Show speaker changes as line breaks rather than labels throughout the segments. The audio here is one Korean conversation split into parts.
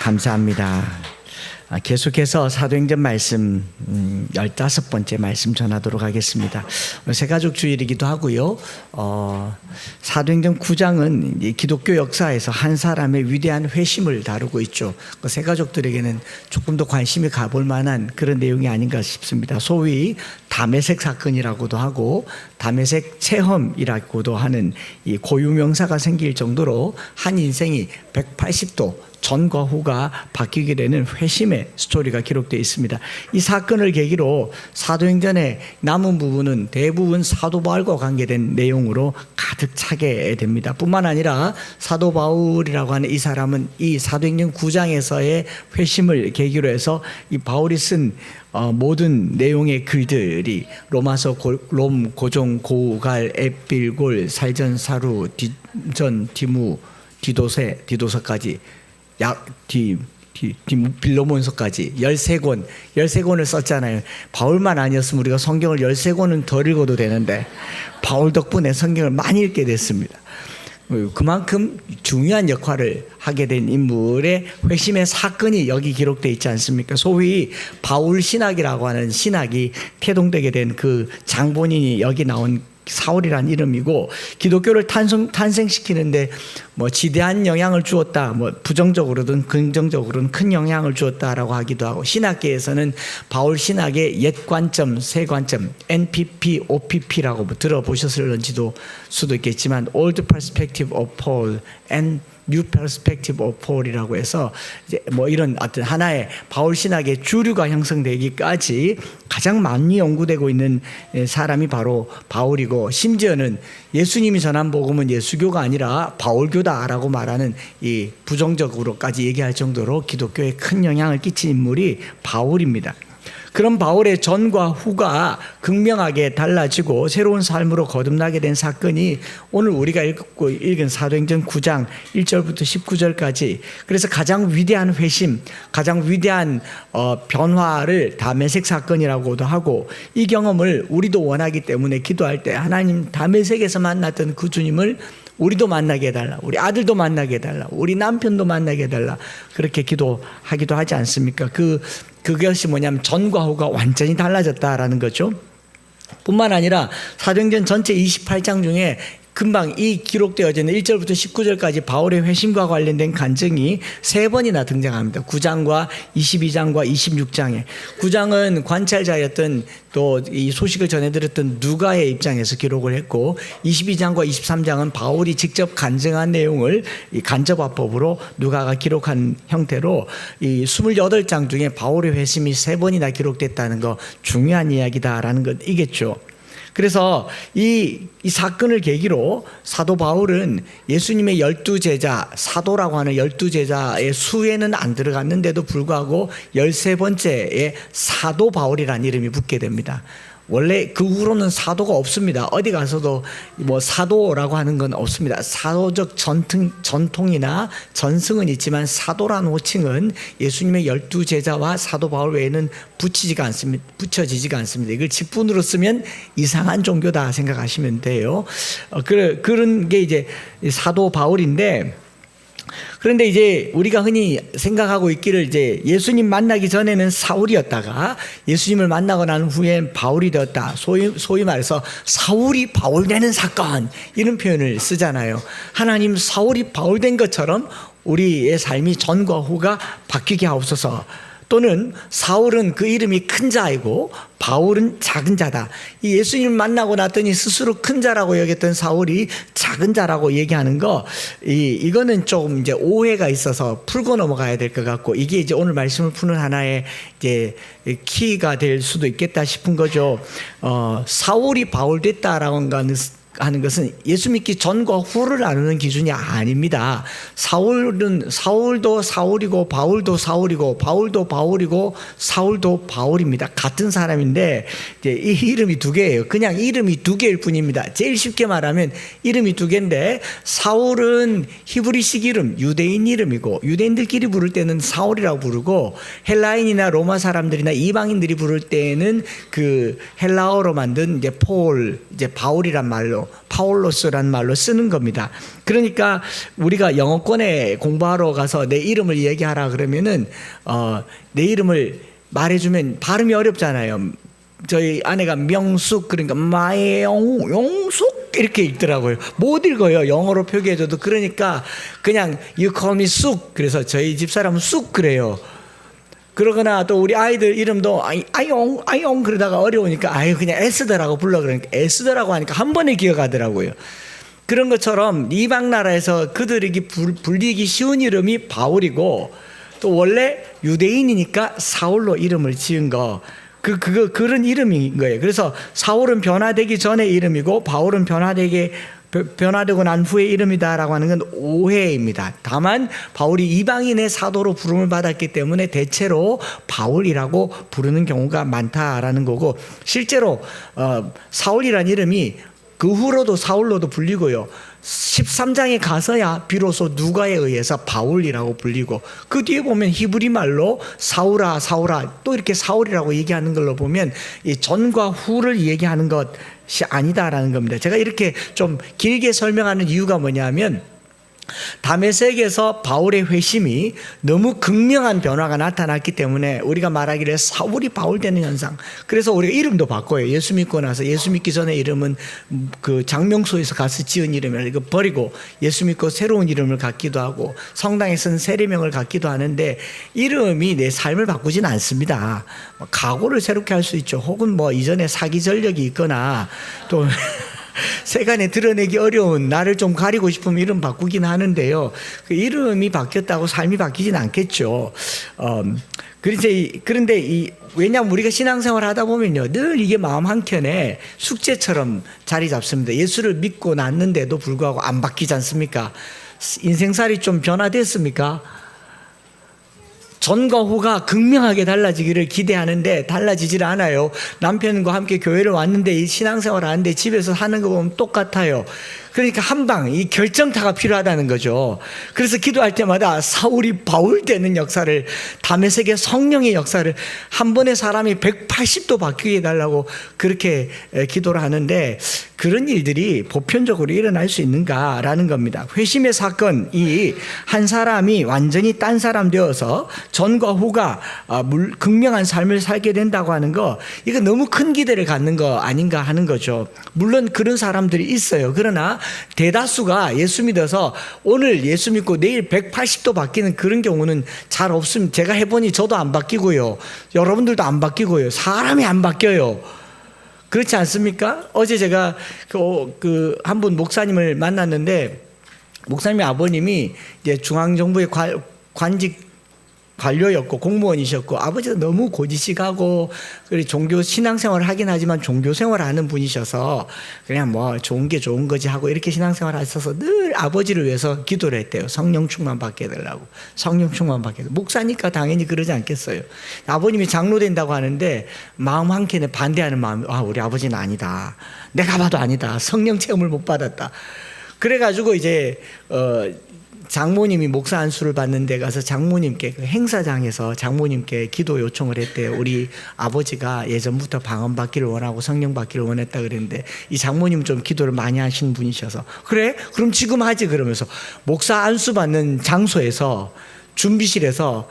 감사합니다. 계속해서 사도행전 말씀 15번째 말씀 전하도록 하겠습니다. 오늘 새가족 주일이기도 하고요. 사도행전 9장은 기독교 역사에서 한 사람의 위대한 회심을 다루고 있죠. 새가족들에게는 조금 더 관심이 가볼 만한 그런 내용이 아닌가 싶습니다. 소위 다메섹 사건이라고도 하고 다메섹 체험이라고도 하는 이 고유명사가 생길 정도로 한 인생이 180도 전과 후가 바뀌게 되는 회심의 스토리가 기록되어 있습니다. 이 사건을 계기로 사도행전의 남은 부분은 대부분 사도 바울과 관계된 내용으로 가득 차게 됩니다. 뿐만 아니라 사도 바울이라고 하는 이 사람은 이 사도행전 9장에서의 회심을 계기로 해서 이 바울이 쓴 모든 내용의 글들이 로마서, 롬, 고종, 고갈, 에필골, 살전, 사루, 디전, 디무, 디도서까지 빌로몬서까지 13권을 썼잖아요. 바울만 아니었으면 우리가 성경을 13권은 더 읽어도 되는데 바울 덕분에 성경을 많이 읽게 됐습니다. 그만큼 중요한 역할을 하게 된 인물의 회심의 사건이 여기 기록되어 있지 않습니까? 소위 바울 신학이라고 하는 신학이 태동되게 된 그 장본인이 여기 나온 사울이란 이름이고, 기독교를 탄생시키는데 지대한 영향을 주었다, 부정적으로든 긍정적으로는 큰 영향을 주었다라고 하기도 하고, 신학계에서는 바울 신학의 옛 관점, 새 관점, NPP, OPP라고 들어보셨을런지도 수도 있겠지만 Old Perspective of Paul and New Perspective of Paul이라고 해서 이제 이런 어떤 하나의 바울 신학의 주류가 형성되기까지 가장 많이 연구되고 있는 사람이 바로 바울이고, 심지어는 예수님이 전한 복음은 예수교가 아니라 바울교다라고 말하는 이 부정적으로까지 얘기할 정도로 기독교에 큰 영향을 끼친 인물이 바울입니다. 그런 바울의 전과 후가 극명하게 달라지고 새로운 삶으로 거듭나게 된 사건이 오늘 우리가 읽은 사도행전 9장 1절부터 19절까지, 그래서 가장 위대한 회심, 가장 위대한 변화를 다메섹 사건이라고도 하고, 이 경험을 우리도 원하기 때문에 기도할 때 하나님, 다메섹에서 만났던 그 주님을 우리도 만나게 해달라, 우리 아들도 만나게 해달라, 우리 남편도 만나게 해달라, 그렇게 기도하기도 하지 않습니까? 그것이 뭐냐면 전과 후가 완전히 달라졌다라는 거죠. 뿐만 아니라 사도행전 전체 28장 중에 금방 이 기록되어져 있는 1절부터 19절까지 바울의 회심과 관련된 간증이 3번이나 등장합니다. 9장과 22장과 26장에. 9장은 관찰자였던 또 이 소식을 전해들었던 누가의 입장에서 기록을 했고, 22장과 23장은 바울이 직접 간증한 내용을 이 간접화법으로 누가가 기록한 형태로 이 28장 중에 바울의 회심이 3번이나 기록됐다는 거 중요한 이야기다라는 것이겠죠. 그래서 이 사건을 계기로 사도 바울은 예수님의 12제자, 사도라고 하는 12제자의 수에는 안 들어갔는데도 불구하고 13번째의 사도 바울이라는 이름이 붙게 됩니다. 원래 그 후로는 사도가 없습니다. 어디 가서도 사도라고 하는 건 없습니다. 사도적 전통이나 전승은 있지만 사도라는 호칭은 예수님의 12제자와 사도 바울 외에는 붙여지지가 않습니다. 이걸 직분으로 쓰면 이상한 종교다 생각하시면 돼요. 그런 게 이제 사도 바울인데, 그런데 이제 우리가 흔히 생각하고 있기를 이제 예수님 만나기 전에는 사울이었다가 예수님을 만나고 난 후엔 바울이 되었다. 소위 말해서 사울이 바울 되는 사건, 이런 표현을 쓰잖아요. 하나님, 사울이 바울 된 것처럼 우리의 삶이 전과 후가 바뀌게 하옵소서. 또는 사울은 그 이름이 큰 자이고 바울은 작은 자다. 이 예수님 만나고 났더니 스스로 큰 자라고 여겼던 사울이 작은 자라고 얘기하는 거, 이거는 조금 이제 오해가 있어서 풀고 넘어가야 될 것 같고, 이게 이제 오늘 말씀을 푸는 하나의 이제 키가 될 수도 있겠다 싶은 거죠. 사울이 바울 됐다라고 하는 것은 예수 믿기 전과 후를 나누는 기준이 아닙니다. 사울도 사울이고 바울도 사울이고 바울도 바울이고 사울도 바울입니다. 같은 사람인데 이제 이 이름이 2개예요. 그냥 이름이 2개일 뿐입니다. 제일 쉽게 말하면 이름이 2개인데, 사울은 히브리식 이름, 유대인 이름이고, 유대인들끼리 부를 때는 사울이라고 부르고, 헬라인이나 로마 사람들이나 이방인들이 부를 때는 그 헬라어로 만든 이제 바울이란 말로 이름으로 파울로스라는 말로 쓰는 겁니다. 그러니까 우리가 영어권에 공부하러 가서 내 이름을 얘기하라 그러면은 내 이름을 말해주면 발음이 어렵잖아요. 저희 아내가 명숙 그러니까 마영숙 이렇게 읽더라고요. 못 읽어요. 영어로 표기해줘도. 그러니까 그냥 you call me 쑥. 그래서 저희 집사람은 쑥 그래요. 그러거나 또 우리 아이들 이름도 아용 그러다가 어려우니까 아유 그냥 에스더라고 불러 그러니까 에스더라고 하니까 한 번에 기억하더라고요. 그런 것처럼 이방 나라에서 그들에게 불리기 쉬운 이름이 바울이고 또 원래 유대인이니까 사울로 이름을 지은 거 그런 이름인 거예요. 그래서 사울은 변화되기 전의 이름이고 바울은 변화되고 난 후의 이름이다라고 하는 건 오해입니다. 다만 바울이 이방인의 사도로 부름을 받았기 때문에 대체로 바울이라고 부르는 경우가 많다라는 거고 실제로 사울이라는 이름이 그 후로도 사울로도 불리고요. 13장에 가서야 비로소 누가에 의해서 바울이라고 불리고 그 뒤에 보면 히브리 말로 사울아 또 이렇게 사울이라고 얘기하는 걸로 보면 이 전과 후를 얘기하는 것이 아니다라는 겁니다. 제가 이렇게 좀 길게 설명하는 이유가 뭐냐면 다메섹에서 바울의 회심이 너무 극명한 변화가 나타났기 때문에 우리가 말하기를 사울이 바울 되는 현상. 그래서 우리가 이름도 바꿔요. 예수 믿고 나서 예수 믿기 전에 이름은 그 장명소에서 가서 지은 이름을 이거 버리고 예수 믿고 새로운 이름을 갖기도 하고 성당에서는 세례명을 갖기도 하는데 이름이 내 삶을 바꾸지는 않습니다. 각오를 새롭게 할 수 있죠. 혹은 뭐 이전에 사기 전력이 있거나 또 세간에 드러내기 어려운 나를 좀 가리고 싶으면 이름 바꾸긴 하는데요. 그 이름이 바뀌었다고 삶이 바뀌진 않겠죠. 그런데 왜냐하면 우리가 신앙생활 하다 보면요, 늘 이게 마음 한켠에 숙제처럼 자리 잡습니다. 예수를 믿고 났는데도 불구하고 안 바뀌지 않습니까? 인생살이 좀 변화됐습니까? 전과 후가 극명하게 달라지기를 기대하는데 달라지질 않아요. 남편과 함께 교회를 왔는데 이 신앙생활을 하는데 집에서 하는 거 보면 똑같아요. 그러니까 한방 이 결정타가 필요하다는 거죠. 그래서 기도할 때마다 사울이 바울 되는 역사를 다메섹의 성령의 역사를 한 번에 사람이 180도 바뀌게 해달라고 그렇게 기도를 하는데 그런 일들이 보편적으로 일어날 수 있는가라는 겁니다. 회심의 사건이 한 사람이 완전히 딴 사람 되어서 전과 후가 극명한 삶을 살게 된다고 하는 거 이거 너무 큰 기대를 갖는 거 아닌가 하는 거죠. 물론 그런 사람들이 있어요. 그러나 대다수가 예수 믿어서 오늘 예수 믿고 내일 180도 바뀌는 그런 경우는 잘 없습니다. 제가 해보니 저도 안 바뀌고요. 여러분들도 안 바뀌고요. 사람이 안 바뀌어요. 그렇지 않습니까? 어제 제가 한 분 목사님을 만났는데 목사님의 아버님이 이제 중앙정부의 관직 관료였고 공무원이셨고 아버지가 너무 고지식하고 종교 신앙생활을 하긴 하지만 종교생활을 하는 분이셔서 그냥 뭐 좋은 게 좋은 거지 하고 이렇게 신앙생활을 하셔서 늘 아버지를 위해서 기도를 했대요. 성령 충만 받게 해달라고. 성령 충만 받게 해달라고. 목사니까 당연히 그러지 않겠어요. 아버님이 장로 된다고 하는데 마음 한켠에 반대하는 마음이 우리 아버지는 아니다. 내가 봐도 아니다. 성령 체험을 못 받았다. 그래가지고 이제 장모님이 목사 안수를 받는 데 가서 장모님께 그 행사장에서 장모님께 기도 요청을 했대요. 우리 아버지가 예전부터 방언 받기를 원하고 성령 받기를 원했다 그랬는데 이 장모님은 좀 기도를 많이 하시는 분이셔서 그래? 그럼 지금 하지 그러면서 목사 안수 받는 장소에서 준비실에서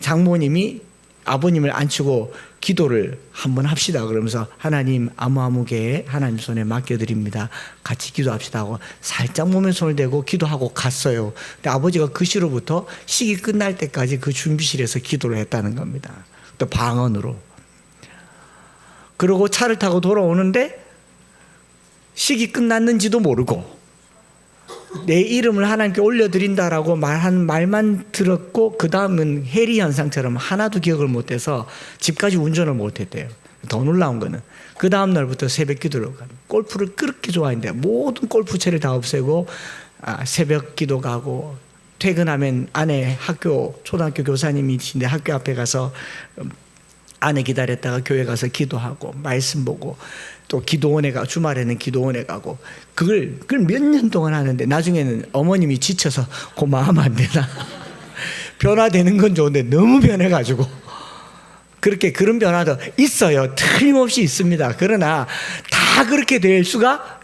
장모님이 아버님을 앉히고 기도를 한번 합시다 그러면서 하나님 아무개에 하나님 손에 맡겨드립니다. 같이 기도합시다 하고 살짝 몸에 손을 대고 기도하고 갔어요. 근데 아버지가 그 시로부터 식이 끝날 때까지 그 준비실에서 기도를 했다는 겁니다. 또 방언으로. 그러고 차를 타고 돌아오는데 식이 끝났는지도 모르고 내 이름을 하나님께 올려드린다라고 말한 말만 들었고 그 다음은 해리 현상처럼 하나도 기억을 못해서 집까지 운전을 못했대요. 더 놀라운 거는 그 다음 날부터 새벽 기도를 가고 골프를 그렇게 좋아했는데 모든 골프채를 다 없애고 새벽 기도 가고 퇴근하면 아내 초등학교 교사님이신데 학교 앞에 가서 아내 기다렸다가 교회 가서 기도하고 말씀 보고 또 기도원에 가고 주말에는 기도원에 가고 그걸 몇 년 동안 하는데 나중에는 어머님이 지쳐서 고마우면 안 되나 변화되는 건 좋은데 너무 변해가지고 그런 변화도 있어요. 틀림없이 있습니다. 그러나 다 그렇게 될 수가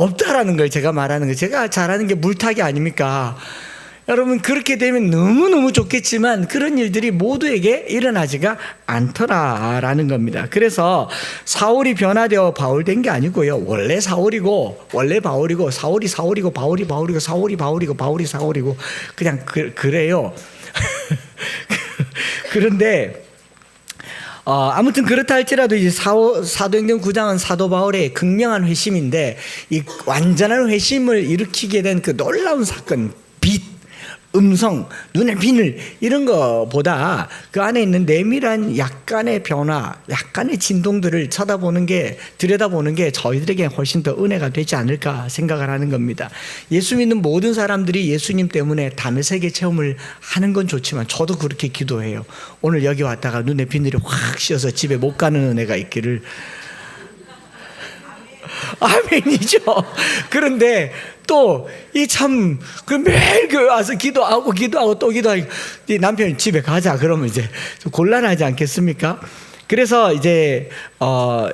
없다라는 거예요. 제가 말하는 거. 제가 잘하는 게 물타기 아닙니까? 여러분, 그렇게 되면 너무너무 좋겠지만 그런 일들이 모두에게 일어나지가 않더라라는 겁니다. 그래서 사울이 변화되어 바울 된 게 아니고요. 원래 사울이고 원래 바울이고 사울이 사울이고 바울이 바울이고 사울이 바울이고 바울이 사울이고 그냥 그래요. 그런데 아무튼 그렇다 할지라도 이제 사도행전 9장은 사도 바울의 극명한 회심인데, 이 완전한 회심을 일으키게 된 그 놀라운 사건, 빛, 음성, 눈의 비늘, 이런 것보다 그 안에 있는 내밀한 약간의 변화, 약간의 진동들을 들여다보는 게 저희들에게 훨씬 더 은혜가 되지 않을까 생각을 하는 겁니다. 예수 믿는 모든 사람들이 예수님 때문에 담의 세계 체험을 하는 건 좋지만 저도 그렇게 기도해요. 오늘 여기 왔다가 눈에 비늘이 확 씌어서 집에 못 가는 은혜가 있기를. 아멘이죠. 그런데 또 이 참 그 매일 교회 와서 기도하고 또 기도하고, 남편이 집에 가자 그러면 이제 좀 곤란하지 않겠습니까? 그래서 이제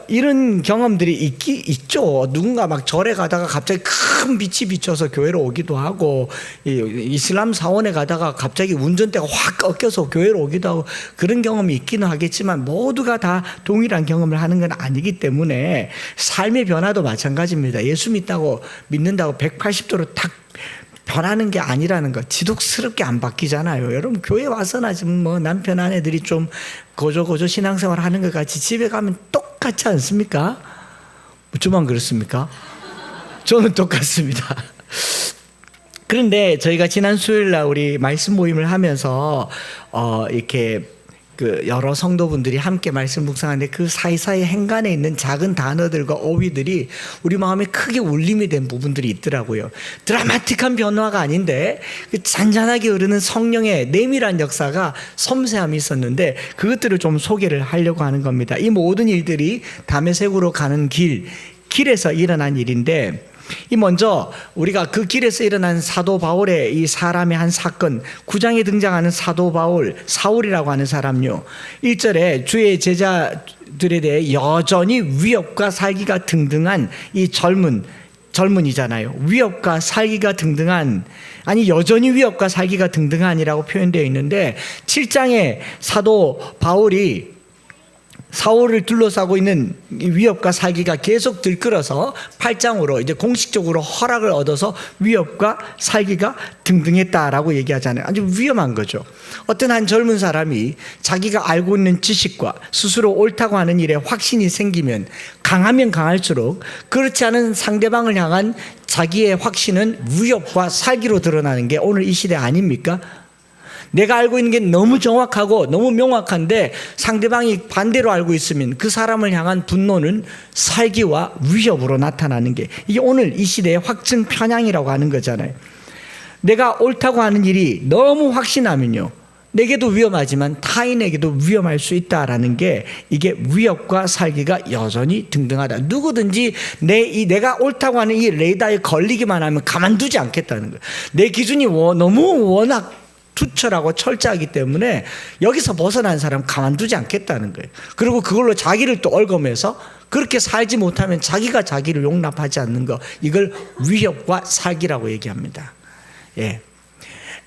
이런 경험들이 있죠. 누군가 막 절에 가다가 갑자기 큰 빛이 비쳐서 교회로 오기도 하고, 이슬람 사원에 가다가 갑자기 운전대가 확 꺾여서 교회로 오기도 하고, 그런 경험이 있기는 하겠지만 모두가 다 동일한 경험을 하는 건 아니기 때문에 삶의 변화도 마찬가지입니다. 예수 믿는다고 180도로 탁 변하는 게 아니라는 거, 지독스럽게 안 바뀌잖아요. 여러분, 교회 와서나 지금 뭐 남편 아내들이 좀 고조 신앙생활 하는 것 같이 집에 가면 똑같지 않습니까? 저만 그렇습니까? 저는 똑같습니다. 그런데 저희가 지난 수요일 날 우리 말씀 모임을 하면서 이렇게 그 여러 성도분들이 함께 말씀 묵상하는데, 그 사이사이 행간에 있는 작은 단어들과 어휘들이 우리 마음에 크게 울림이 된 부분들이 있더라고요. 드라마틱한 변화가 아닌데 그 잔잔하게 흐르는 성령의 내밀한 역사가, 섬세함이 있었는데 그것들을 좀 소개를 하려고 하는 겁니다. 이 모든 일들이 다메섹으로 가는 길에서 일어난 일인데, 이 먼저 우리가 그 길에서 일어난 사도 바울의 이 사람의 한 사건, 9장에 등장하는 사도 바울, 사울이라고 하는 사람요, 1절에 주의 제자들에 대해 여전히 위협과 살기가 등등한 이 젊은이잖아요. 위협과 살기가 등등한, 아니 여전히 위협과 살기가 등등한이라고 표현되어 있는데, 7장에 사도 바울이 사울을 둘러싸고 있는 위협과 살기가 계속 들끓어서 8장으로 이제 공식적으로 허락을 얻어서 위협과 살기가 등등했다라고 얘기하잖아요. 아주 위험한 거죠. 어떤 한 젊은 사람이 자기가 알고 있는 지식과 스스로 옳다고 하는 일에 확신이 생기면, 강하면 강할수록 그렇지 않은 상대방을 향한 자기의 확신은 위협과 살기로 드러나는 게 오늘 이 시대 아닙니까? 내가 알고 있는 게 너무 정확하고 너무 명확한데 상대방이 반대로 알고 있으면 그 사람을 향한 분노는 살기와 위협으로 나타나는 게, 이게 오늘 이 시대의 확증 편향이라고 하는 거잖아요. 내가 옳다고 하는 일이 너무 확신하면요, 내게도 위험하지만 타인에게도 위험할 수 있다라는 게, 이게 위협과 살기가 여전히 등등하다. 누구든지 내가 옳다고 하는 이 레이더에 걸리기만 하면 가만두지 않겠다는 거예요. 내 기준이 너무 워낙 투철하고 철저하기 때문에 여기서 벗어난 사람 가만두지 않겠다는 거예요. 그리고 그걸로 자기를 또 얽어매서 그렇게 살지 못하면 자기가 자기를 용납하지 않는 거, 이걸 위협과 살기라고 얘기합니다. 예.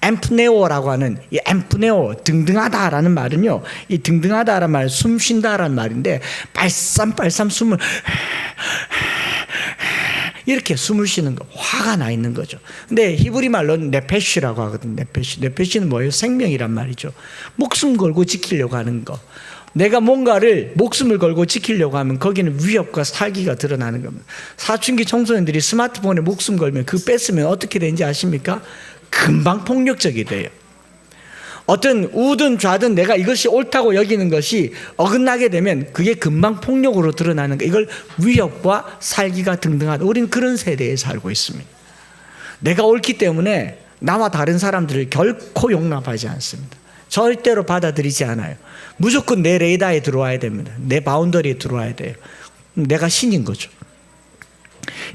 엠프네오라고 하는, 이 엠프네오, 등등하다라는 말은요, 이 등등하다라는 말, 숨 쉰다라는 말인데, 빨쌈빨쌈 숨을 이렇게 숨을 쉬는 거, 화가 나 있는 거죠. 근데 히브리 말로는 네페시라고 하거든요. 네페시는 뭐예요? 생명이란 말이죠. 목숨 걸고 지키려고 하는 거. 내가 뭔가를 목숨을 걸고 지키려고 하면 거기는 위협과 살기가 드러나는 겁니다. 사춘기 청소년들이 스마트폰에 목숨 걸면, 그 뺐으면 어떻게 되는지 아십니까? 금방 폭력적이 돼요. 어떤 우든 좌든 내가 이것이 옳다고 여기는 것이 어긋나게 되면 그게 금방 폭력으로 드러나는 거, 이걸 위협과 살기가 등등하다. 우리는 그런 세대에 살고 있습니다. 내가 옳기 때문에 나와 다른 사람들을 결코 용납하지 않습니다. 절대로 받아들이지 않아요. 무조건 내 레이더에 들어와야 됩니다. 내 바운더리에 들어와야 돼요. 내가 신인 거죠.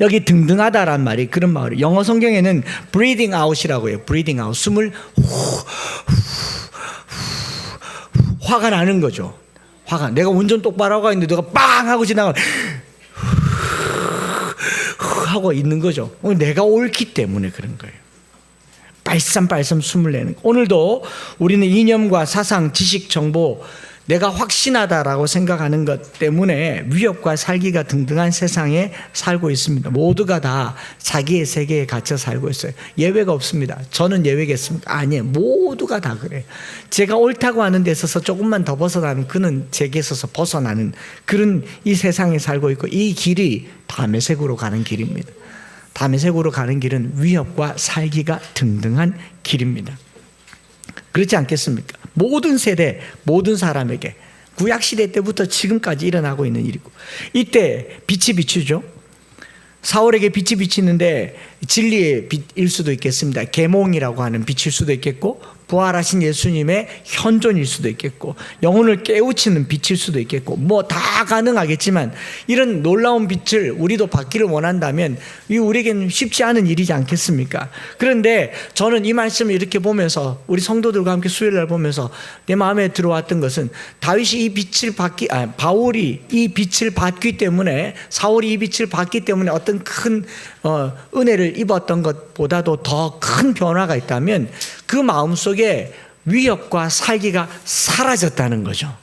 여기 등등하다란 말이 그런 말이에요. 영어 성경에는 breathing out이라고 해요. breathing out. 숨을 화가 나는 거죠. 내가 운전 똑바로 하고 있는데 누가 빵 하고 지나가 하고 있는 거죠. 내가 옳기 때문에 그런 거예요. 빨쌈빨쌈 숨을 내는. 오늘도 우리는 이념과 사상, 지식, 정보, 내가 확신하다라고 생각하는 것 때문에 위협과 살기가 등등한 세상에 살고 있습니다. 모두가 다 자기의 세계에 갇혀 살고 있어요. 예외가 없습니다. 저는 예외겠습니까? 아니에요. 모두가 다 그래요. 제가 옳다고 하는 데 있어서 조금만 더 벗어나는, 그는 제게 있어서 벗어나는 그런 이 세상에 살고 있고, 이 길이 다메섹으로 가는 길입니다. 다메섹으로 가는 길은 위협과 살기가 등등한 길입니다. 그렇지 않겠습니까? 모든 세대, 모든 사람에게 구약시대 때부터 지금까지 일어나고 있는 일이고, 이때 빛이 비추죠. 사울에게 빛이 비치는데 진리의 빛일 수도 있겠습니다. 계몽이라고 하는 빛일 수도 있겠고, 부활하신 예수님의 현존일 수도 있겠고, 영혼을 깨우치는 빛일 수도 있겠고, 뭐 다 가능하겠지만, 이런 놀라운 빛을 우리도 받기를 원한다면 이 우리에게는 쉽지 않은 일이지 않겠습니까? 그런데 저는 이 말씀을 이렇게 보면서, 우리 성도들과 함께 수요일날 보면서 내 마음에 들어왔던 것은, 다윗이 이 빛을 바울이 이 빛을 받기 때문에, 사울이 이 빛을 받기 때문에 어떤 큰 은혜를 입었던 것보다도 더 큰 변화가 있다면, 그 마음속에 위협과 살기가 사라졌다는 거죠.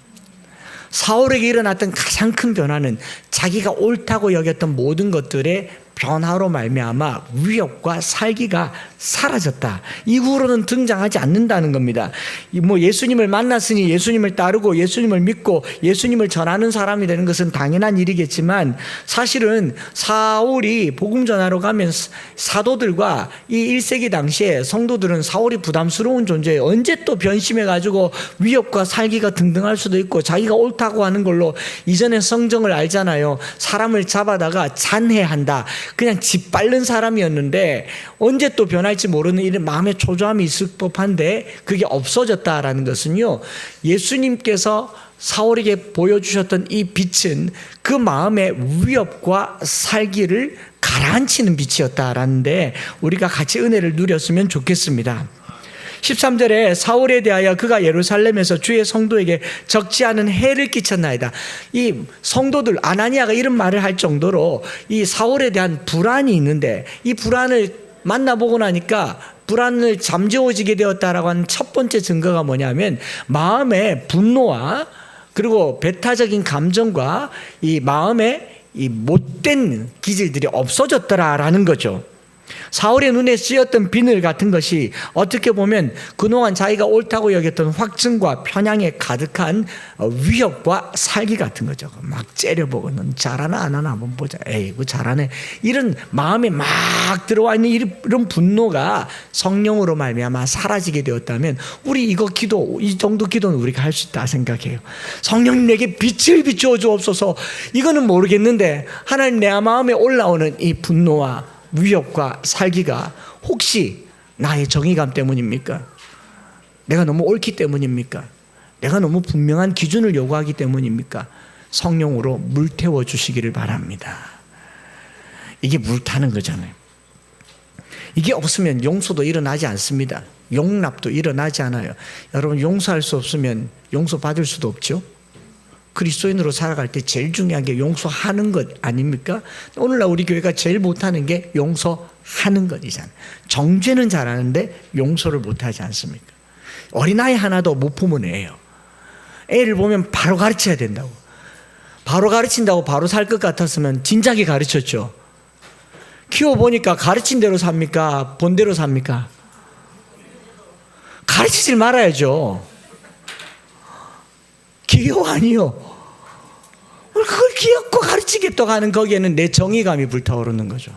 사울에게 일어났던 가장 큰 변화는 자기가 옳다고 여겼던 모든 것들의 변화로 말미암아 위협과 살기가 사라졌다. 이후로는 등장하지 않는다는 겁니다. 뭐 예수님을 만났으니 예수님을 따르고 예수님을 믿고 예수님을 전하는 사람이 되는 것은 당연한 일이겠지만, 사실은 사울이 복음 전하러 가면 사도들과 이 1세기 당시에 성도들은 사울이 부담스러운 존재예요. 언제 또 변심해가지고 위협과 살기가 등등할 수도 있고, 자기가 옳다고 하는 걸로, 이전에 성경을 알잖아요. 사람을 잡아다가 잔해한다. 그냥 짓밟는 사람이었는데 언제 또 변할지 모르는 이런 마음의 초조함이 있을 법한데, 그게 없어졌다라는 것은요, 예수님께서 사울에게 보여주셨던 이 빛은 그 마음의 위협과 살기를 가라앉히는 빛이었다라는데, 우리가 같이 은혜를 누렸으면 좋겠습니다. 13절에 사울에 대하여 그가 예루살렘에서 주의 성도에게 적지 않은 해를 끼쳤나이다. 이 성도들, 아나니아가 이런 말을 할 정도로 이 사울에 대한 불안이 있는데, 이 불안을 만나보고 나니까 불안을 잠재워지게 되었다라고 하는 첫 번째 증거가 뭐냐면, 마음의 분노와 그리고 배타적인 감정과 이 마음의 이 못된 기질들이 없어졌더라라는 거죠. 사울의 눈에 씌었던 비늘 같은 것이 어떻게 보면 그동안 자기가 옳다고 여겼던 확증과 편향에 가득한 위협과 살기 같은 거죠. 막 째려보고, 넌 잘하나 안 하나 한번 보자. 에이, 그 잘하네. 이런 마음에 막 들어와 있는 이런 분노가 성령으로 말미암아 사라지게 되었다면, 우리 이거 기도, 이 정도 기도는 우리가 할 수 있다 생각해요. 성령님 내게 빛을 비추어 주옵소서. 이거는 모르겠는데, 하나님 내 마음에 올라오는 이 분노와 위협과 살기가 혹시 나의 정의감 때문입니까? 내가 너무 옳기 때문입니까? 내가 너무 분명한 기준을 요구하기 때문입니까? 성령으로 물태워 주시기를 바랍니다. 이게 물타는 거잖아요. 이게 없으면 용서도 일어나지 않습니다. 용납도 일어나지 않아요. 여러분, 용서할 수 없으면 용서받을 수도 없죠. 그리스도인으로 살아갈 때 제일 중요한 게 용서하는 것 아닙니까? 오늘날 우리 교회가 제일 못하는 게 용서하는 것이잖아요. 정죄는 잘하는데 용서를 못하지 않습니까? 어린아이 하나도 못 보면 애예요. 애를 보면 바로 가르쳐야 된다고. 바로 가르친다고 바로 살 것 같았으면 진작에 가르쳤죠. 키워보니까 가르친 대로 삽니까? 본 대로 삽니까? 가르치질 말아야죠. 기호 아니요. 그걸 귀엽고 가르치겠다고 하는 거기에는 내 정의감이 불타오르는 거죠.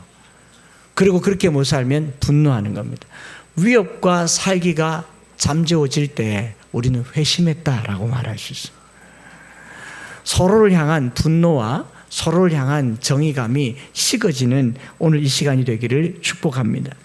그리고 그렇게 못 살면 분노하는 겁니다. 위협과 살기가 잠재워질 때 우리는 회심했다라고 말할 수 있어요. 서로를 향한 분노와 서로를 향한 정의감이 식어지는 오늘 이 시간이 되기를 축복합니다.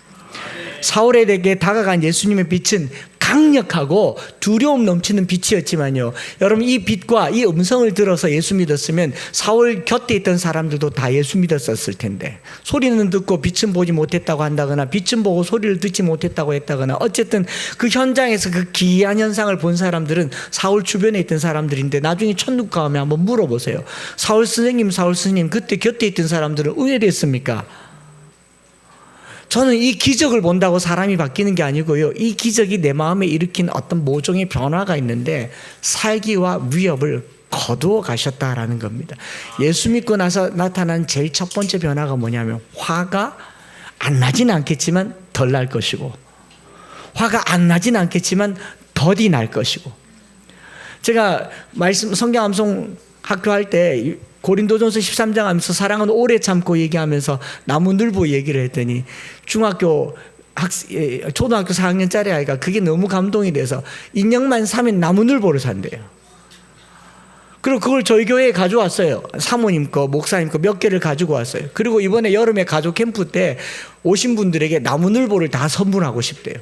사울에게 다가간 예수님의 빛은 강력하고 두려움 넘치는 빛이었지만요, 여러분, 이 빛과 이 음성을 들어서 예수 믿었으면 사울 곁에 있던 사람들도 다 예수 믿었었을 텐데, 소리는 듣고 빛은 보지 못했다고 한다거나 빛은 보고 소리를 듣지 못했다고 했다거나, 어쨌든 그 현장에서 그 기이한 현상을 본 사람들은 사울 주변에 있던 사람들인데, 나중에 천국 가면 한번 물어보세요. 사울 스님 그때 곁에 있던 사람들은 의외됐습니까? 저는 이 기적을 본다고 사람이 바뀌는 게 아니고요. 이 기적이 내 마음에 일으킨 어떤 모종의 변화가 있는데 살기와 위협을 거두어 가셨다라는 겁니다. 예수 믿고 나서 나타난 제일 첫 번째 변화가 뭐냐면 화가 안 나지는 않겠지만 덜 날 것이고, 화가 안 나지는 않겠지만 더디 날 것이고. 제가 성경 암송 학교 할 때 고린도전서 13장 하면서 사랑은 오래 참고 얘기하면서 나무늘보 얘기를 했더니 초등학교 4학년짜리 아이가 그게 너무 감동이 돼서 인형만 사면 나무늘보를 산대요. 그리고 그걸 저희 교회에 가져왔어요. 사모님 거, 목사님 거 몇 개를 가지고 왔어요. 그리고 이번에 여름에 가족 캠프 때 오신 분들에게 나무늘보를 다 선물하고 싶대요.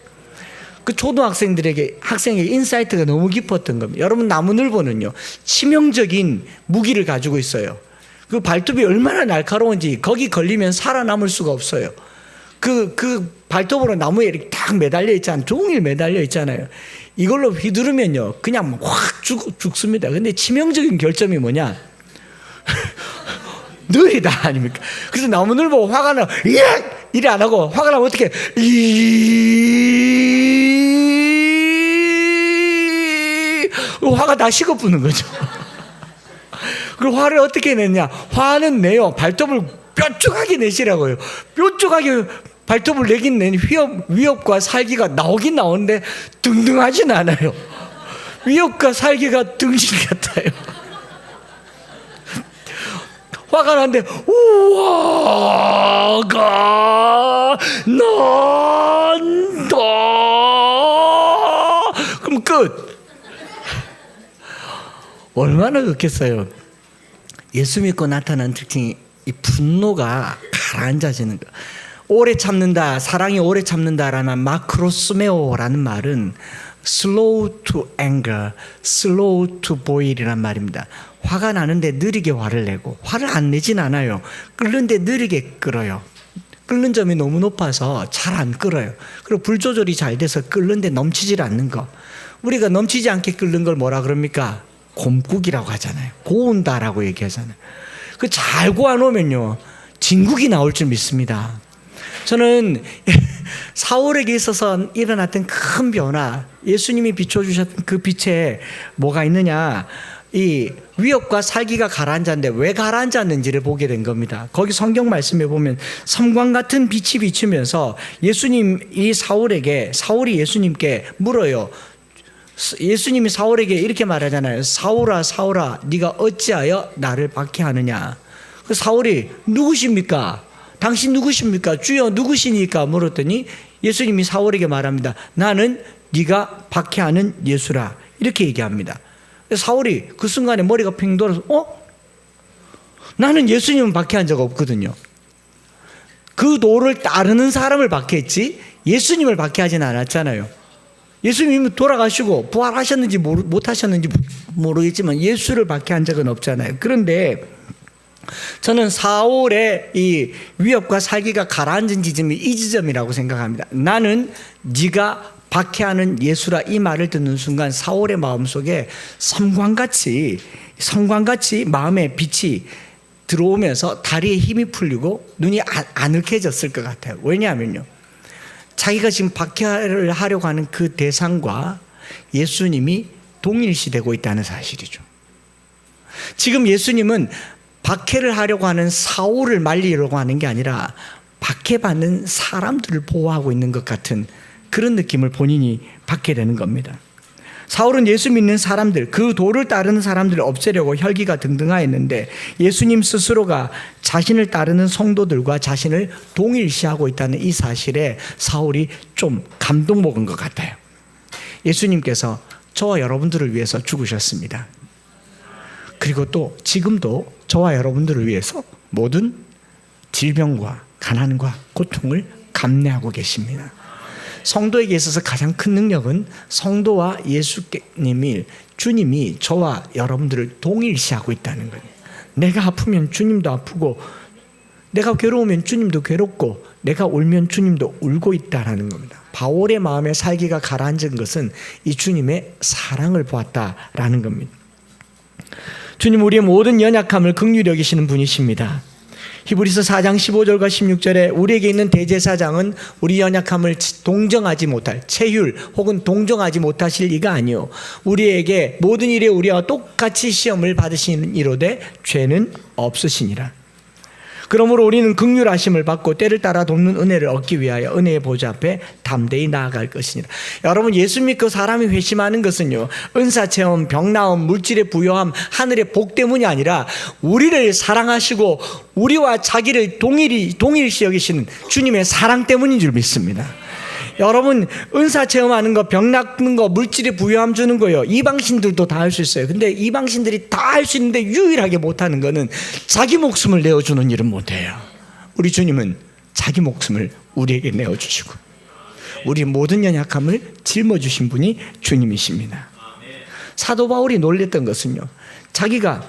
그 초등학생들에게, 학생에게 인사이트가 너무 깊었던 겁니다. 여러분, 나무늘보는요, 치명적인 무기를 가지고 있어요. 그 발톱이 얼마나 날카로운지 거기 걸리면 살아남을 수가 없어요. 그 발톱으로 나무에 이렇게 딱 매달려 있잖아요. 종일 매달려 있잖아요. 이걸로 휘두르면요, 그냥 확 죽습니다. 근데 치명적인 결점이 뭐냐? 느리다 아닙니까? 그래서 나무늘보 화가 나면 이래 안 하고, 화가 나면 어떻게 화가 다 식어부는 거죠. 그리고 화를 어떻게 내냐? 화는 내요. 발톱을 뾰족하게 내시라고요. 뾰족하게 발톱을 내긴 내니 위협과 살기가 나오긴 나오는데 등등하진 않아요. 위협과 살기가 등신 같아요. 화가 나는데 화가 난다. 그럼 끝. 얼마나 좋겠어요. 예수 믿고 나타난 특징이 이 분노가 가라앉아지는 거. 오래 참는다, 사랑이 오래 참는다라는 마크로스메오라는 말은 slow to anger, slow to boil이란 말입니다. 화가 나는데 느리게 화를 내고, 화를 안 내진 않아요. 끓는데 느리게 끓어요. 끓는 점이 너무 높아서 잘 안 끓어요. 그리고 불 조절이 잘 돼서 끓는데 넘치질 않는 거. 우리가 넘치지 않게 끓는 걸 뭐라 그럽니까? 곰국이라고 하잖아요. 고운다라고 얘기하잖아요. 그 잘 고아놓으면요, 진국이 나올 줄 믿습니다. 저는 사울에게 있어서 일어났던 큰 변화, 예수님이 비춰주셨던 그 빛에 뭐가 있느냐, 이 위협과 살기가 가라앉았는데 왜 가라앉았는지를 보게 된 겁니다. 거기 성경 말씀에 보면 섬광 같은 빛이 비추면서 사울이 예수님께 물어요. 예수님이 사울에게 이렇게 말하잖아요. 사울아, 사울아, 네가 어찌하여 나를 박해하느냐. 그 사울이 누구십니까? 당신 누구십니까? 주여 누구시니까 물었더니 예수님이 사울에게 말합니다. 나는 네가 박해하는 예수라. 이렇게 얘기합니다. 사울이 그 순간에 머리가 핑 돌아서 나는 예수님은 박해한 적 없거든요. 그 도를 따르는 사람을 박해했지 예수님을 박해하지는 않았잖아요. 예수님이 돌아가시고 부활하셨는지 못하셨는지 모르겠지만 예수를 박해한 적은 없잖아요. 그런데 저는 사울의 이 위협과 살기가 가라앉은 지점이 이 지점이라고 생각합니다. 나는 네가 박해하는 예수라, 이 말을 듣는 순간 사울의 마음속에 섬광같이 마음의 빛이 들어오면서 다리에 힘이 풀리고 눈이 아늑해졌을 것 같아요. 왜냐하면요, 자기가 지금 박해를 하려고 하는 그 대상과 예수님이 동일시되고 있다는 사실이죠. 지금 예수님은 박해를 하려고 하는 사울을 말리려고 하는 게 아니라 박해받는 사람들을 보호하고 있는 것 같은 그런 느낌을 본인이 받게 되는 겁니다. 사울은 예수 믿는 사람들, 그 도를 따르는 사람들을 없애려고 혈기가 등등하였는데 예수님 스스로가 자신을 따르는 성도들과 자신을 동일시하고 있다는 이 사실에 사울이 좀 감동 먹은 것 같아요. 예수님께서 저와 여러분들을 위해서 죽으셨습니다. 그리고 또 지금도 저와 여러분들을 위해서 모든 질병과 가난과 고통을 감내하고 계십니다. 성도에게 있어서 가장 큰 능력은 성도와 주님이 저와 여러분들을 동일시하고 있다는 거예요. 내가 아프면 주님도 아프고, 내가 괴로우면 주님도 괴롭고, 내가 울면 주님도 울고 있다는 겁니다. 바울의 마음에 살기가 가라앉은 것은 이 주님의 사랑을 보았다라는 겁니다. 주님, 우리의 모든 연약함을 긍휼히 여기시는 분이십니다. 히브리서 4장 15절과 16절에 우리에게 있는 대제사장은 우리 연약함을 동정하지 못할, 체휼 혹은 동정하지 못하실 이가 아니요 우리에게 모든 일에 우리와 똑같이 시험을 받으시는 이로되 죄는 없으시니라. 그러므로 우리는 긍휼하심을 받고 때를 따라 돕는 은혜를 얻기 위하여 은혜의 보좌 앞에 담대히 나아갈 것이니라. 여러분, 예수 믿고 사람이 회심하는 것은요, 은사체험, 병나음, 물질의 부요함, 하늘의 복 때문이 아니라 우리를 사랑하시고 우리와 자기를 동일시 여기시는 주님의 사랑 때문인 줄 믿습니다. 여러분, 은사 체험하는 거, 병 낫는 거, 물질의 부요함 주는 거요, 이방신들도 다 할 수 있어요. 근데 이방신들이 다 할 수 있는데 유일하게 못하는 거는 자기 목숨을 내어주는 일은 못해요. 우리 주님은 자기 목숨을 우리에게 내어주시고 우리 모든 연약함을 짊어주신 분이 주님이십니다. 사도 바울이 놀랬던 것은요, 자기가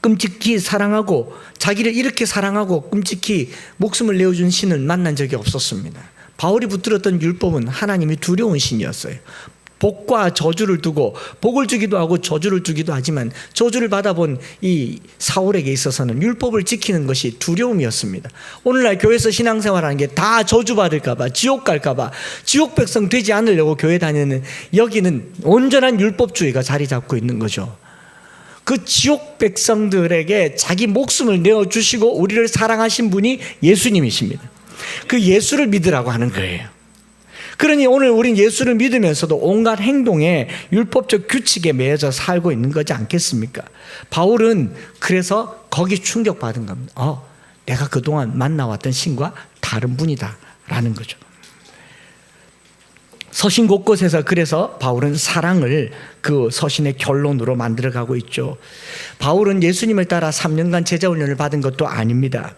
끔찍히 사랑하고 자기를 이렇게 사랑하고 끔찍히 목숨을 내어준 신을 만난 적이 없었습니다. 바울이 붙들었던 율법은 하나님이 두려운 신이었어요. 복과 저주를 두고 복을 주기도 하고 저주를 주기도 하지만 저주를 받아본 이 사울에게 있어서는 율법을 지키는 것이 두려움이었습니다. 오늘날 교회에서 신앙생활하는 게 다 저주받을까봐, 지옥 갈까봐, 지옥 백성 되지 않으려고 교회 다니는, 여기는 온전한 율법주의가 자리 잡고 있는 거죠. 그 지옥 백성들에게 자기 목숨을 내어주시고 우리를 사랑하신 분이 예수님이십니다. 그 예수를 믿으라고 하는 거예요. 그러니 오늘 우린 예수를 믿으면서도 온갖 행동에 율법적 규칙에 매여져 살고 있는 거지 않겠습니까? 바울은 그래서 거기 충격받은 겁니다. 내가 그동안 만나왔던 신과 다른 분이다 라는 거죠. 서신 곳곳에서 그래서 바울은 사랑을 그 서신의 결론으로 만들어가고 있죠. 바울은 예수님을 따라 3년간 제자훈련을 받은 것도 아닙니다.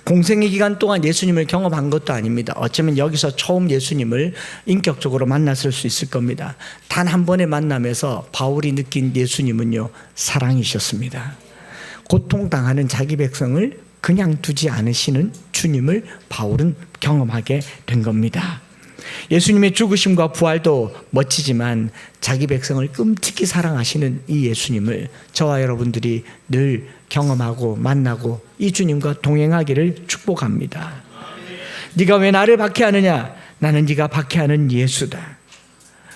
공생의 기간 동안 예수님을 경험한 것도 아닙니다. 어쩌면 여기서 처음 예수님을 인격적으로 만났을 수 있을 겁니다. 단 한 번의 만남에서 바울이 느낀 예수님은요, 사랑이셨습니다. 고통당하는 자기 백성을 그냥 두지 않으시는 주님을 바울은 경험하게 된 겁니다. 예수님의 죽으심과 부활도 멋지지만 자기 백성을 끔찍히 사랑하시는 이 예수님을 저와 여러분들이 늘 경험하고 만나고 이 주님과 동행하기를 축복합니다. 네가 왜 나를 박해하느냐? 나는 네가 박해하는 예수다.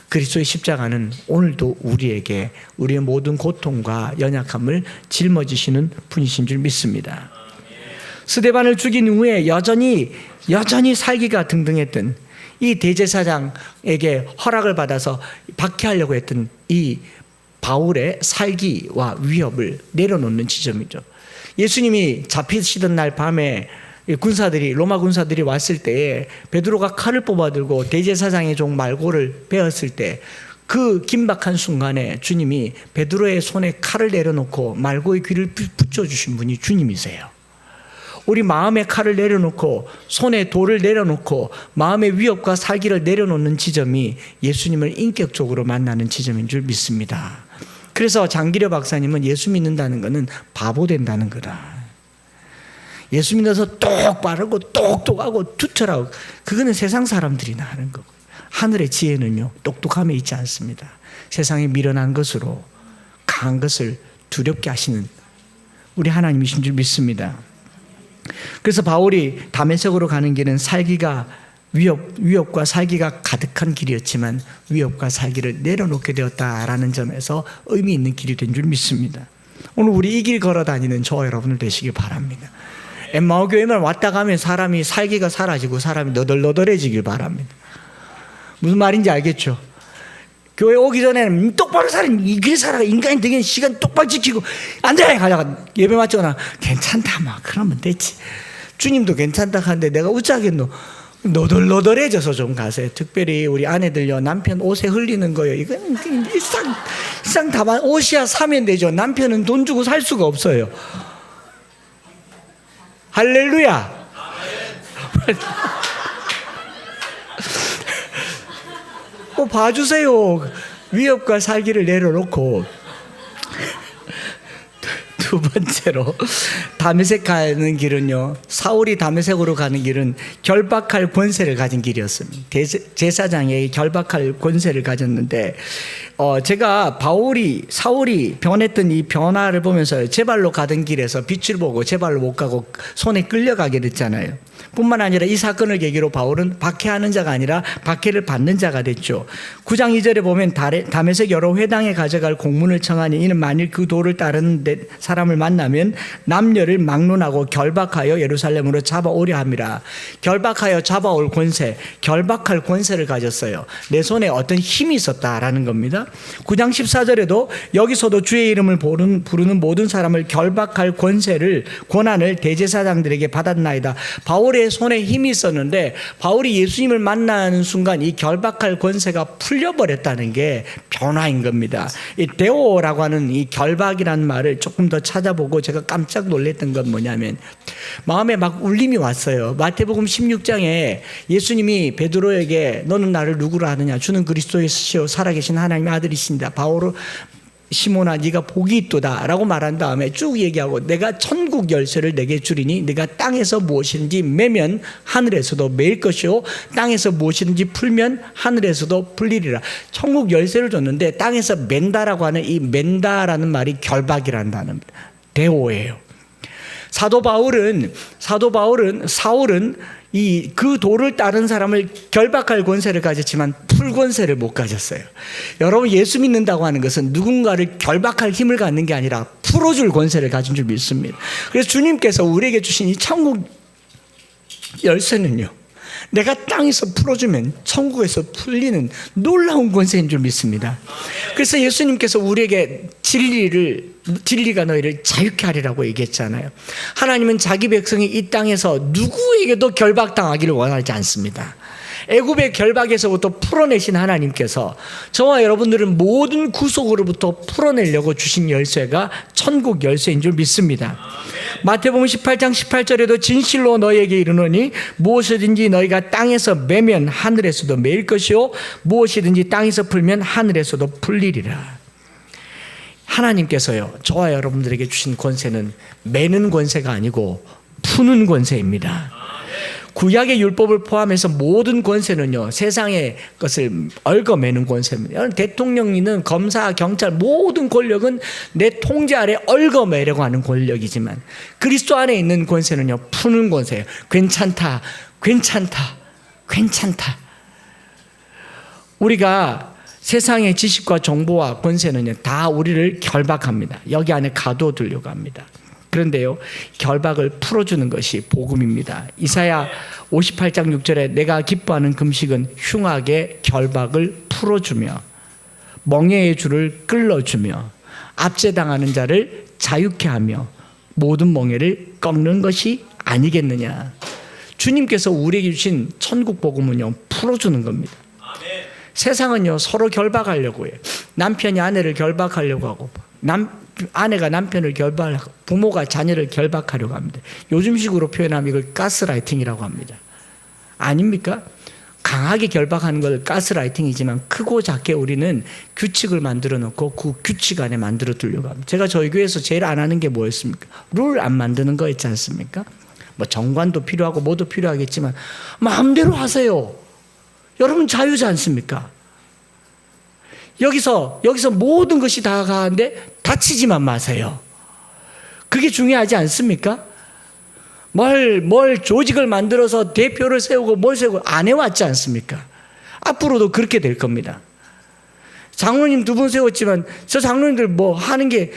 그리스도의 십자가는 오늘도 우리에게 우리의 모든 고통과 연약함을 짊어지시는 분이신 줄 믿습니다. 스데반을 죽인 후에 여전히 살기가 등등했던 이 대제사장에게 허락을 받아서 박해하려고 했던 이 바울의 살기와 위협을 내려놓는 지점이죠. 예수님이 잡히시던 날 밤에 로마 군사들이 왔을 때에 베드로가 칼을 뽑아들고 대제사장의 종 말고를 베었을 때 그 긴박한 순간에 주님이 베드로의 손에 칼을 내려놓고 말고의 귀를 붙여주신 분이 주님이세요. 우리 마음의 칼을 내려놓고 손에 돌을 내려놓고 마음의 위협과 살기를 내려놓는 지점이 예수님을 인격적으로 만나는 지점인 줄 믿습니다. 그래서 장기려 박사님은 예수 믿는다는 것은 바보 된다는 거다. 예수 믿어서 똑바르고 똑똑하고 투철하고 그거는 세상 사람들이나 하는 거고, 하늘의 지혜는요 똑똑함에 있지 않습니다. 세상에 미련한 것으로 강한 것을 두렵게 하시는 우리 하나님이신 줄 믿습니다. 그래서 바울이 다메섹으로 가는 길은 위협과 살기가 가득한 길이었지만 위협과 살기를 내려놓게 되었다라는 점에서 의미 있는 길이 된 줄 믿습니다. 오늘 우리 이 길 걸어 다니는 저와 여러분들 되시길 바랍니다. 엠마오 교회만 왔다 가면 사람이 살기가 사라지고 사람이 너덜너덜해지길 바랍니다. 무슨 말인지 알겠죠? 교회 오기 전에는 똑바로 살아, 이 길 살아, 인간이 되게 시간 똑바로 지키고 안 돼! 가다가 예배 맞잖아. 괜찮다 막 그러면 됐지. 주님도 괜찮다 하는데 내가 어쩌겠노. 너덜너덜해져서 좀 가세요. 특별히 우리 아내들요, 남편 옷에 흘리는 거요, 이건 일상 다만 옷이야 사면 되죠. 남편은 돈 주고 살 수가 없어요. 할렐루야. 봐주세요. 위협과 살기를 내려놓고 두 번째로 다메섹 가는 길은요, 사울이 다메섹으로 가는 길은 결박할 권세를 가진 길이었습니다. 제사장에게 결박할 권세를 가졌는데, 제가 사울이 변했던 이 변화를 보면서 제 발로 가던 길에서 빛을 보고 제 발로 못 가고 손에 끌려가게 됐잖아요. 뿐만 아니라 이 사건을 계기로 바울은 박해하는 자가 아니라 박해를 받는 자가 됐죠. 9장 2절에 보면 다메섹 여러 회당에 가져갈 공문을 청하니 이는 만일 그 도를 따르는 사람을 만나면 남녀를 막론하고 결박하여 예루살렘으로 잡아오려 함이라. 결박하여 잡아올 권세, 결박할 권세를 가졌어요. 내 손에 어떤 힘이 있었다라는 겁니다. 9장 14절에도 여기서도 주의 이름을 부르는 모든 사람을 결박할 권한을 대제사장들에게 받았나이다. 바울의 손에 힘이 있었는데 바울이 예수님을 만나는 순간 이 결박할 권세가 풀려버렸다는 게 변화인 겁니다. 이 데오라고 하는 이 결박이라는 말을 조금 더 찾아보고 제가 깜짝 놀랐던 건 뭐냐면 마음에 막 울림이 왔어요. 마태복음 16장에 예수님이 베드로에게 너는 나를 누구라 하느냐, 주는 그리스도이시오 살아계신 하나님의 아들이신다. 바울은 시몬아 네가 복이 있도다 라고 말한 다음에 쭉 얘기하고 내가 천국 열쇠를 내게 주리니 네가 땅에서 무엇이든지 매면 하늘에서도 매일 것이요 땅에서 무엇이든지 풀면 하늘에서도 풀리리라. 천국 열쇠를 줬는데 땅에서 맨다라고 하는 이 맨다라는 말이 결박이라는 단어입니다. 데오예요. 사울은 그 도를 따른 사람을 결박할 권세를 가졌지만 풀 권세를 못 가졌어요. 여러분, 예수 믿는다고 하는 것은 누군가를 결박할 힘을 갖는 게 아니라 풀어줄 권세를 가진 줄 믿습니다. 그래서 주님께서 우리에게 주신 이 천국 열쇠는요, 내가 땅에서 풀어주면 천국에서 풀리는 놀라운 권세인 줄 믿습니다. 그래서 예수님께서 우리에게 진리가 너희를 자유케 하리라고 얘기했잖아요. 하나님은 자기 백성이 이 땅에서 누구에게도 결박당하기를 원하지 않습니다. 애굽의 결박에서부터 풀어내신 하나님께서 저와 여러분들은 모든 구속으로부터 풀어내려고 주신 열쇠가 천국 열쇠인 줄 믿습니다. 마태복음 18장 18절에도 진실로 너희에게 이르노니 무엇이든지 너희가 땅에서 매면 하늘에서도 매일 것이요 무엇이든지 땅에서 풀면 하늘에서도 풀리리라. 하나님께서요, 저와 여러분들에게 주신 권세는 매는 권세가 아니고 푸는 권세입니다. 구약의 율법을 포함해서 모든 권세는요, 세상의 것을 얽어매는 권세입니다. 대통령이든 검사, 경찰 모든 권력은 내 통제 아래 얽어매려고 하는 권력이지만 그리스도 안에 있는 권세는요, 푸는 권세예요. 괜찮다. 우리가 세상의 지식과 정보와 권세는요, 다 우리를 결박합니다. 여기 안에 가둬두려고 합니다. 그런데요, 결박을 풀어주는 것이 복음입니다. 이사야 58장 6절에 내가 기뻐하는 금식은 흉악의 결박을 풀어주며 멍에의 줄을 끌어주며 압제당하는 자를 자유케 하며 모든 멍에를 꺾는 것이 아니겠느냐. 주님께서 우리에게 주신 천국 복음은요, 풀어주는 겁니다. 세상은요, 서로 결박하려고 해요. 남편이 아내를 결박하려고 하고 아내가 남편을 결박하고 부모가 자녀를 결박하려고 합니다. 요즘식으로 표현하면 이걸 가스라이팅이라고 합니다. 아닙니까? 강하게 결박하는 걸 가스라이팅이지만 크고 작게 우리는 규칙을 만들어 놓고 그 규칙 안에 만들어 두려고 합니다. 제가 저희 교회에서 제일 안 하는 게 뭐였습니까? 룰 안 만드는 거 있지 않습니까? 뭐 정관도 필요하고 뭐도 필요하겠지만 마음대로 하세요. 여러분 자유지 않습니까? 여기서 모든 것이 다 가는데 다치지만 마세요. 그게 중요하지 않습니까? 뭘 조직을 만들어서 대표를 세우고 뭘 세우고 안 해왔지 않습니까? 앞으로도 그렇게 될 겁니다. 장로님 2분 세웠지만 저 장로님들 뭐 하는 게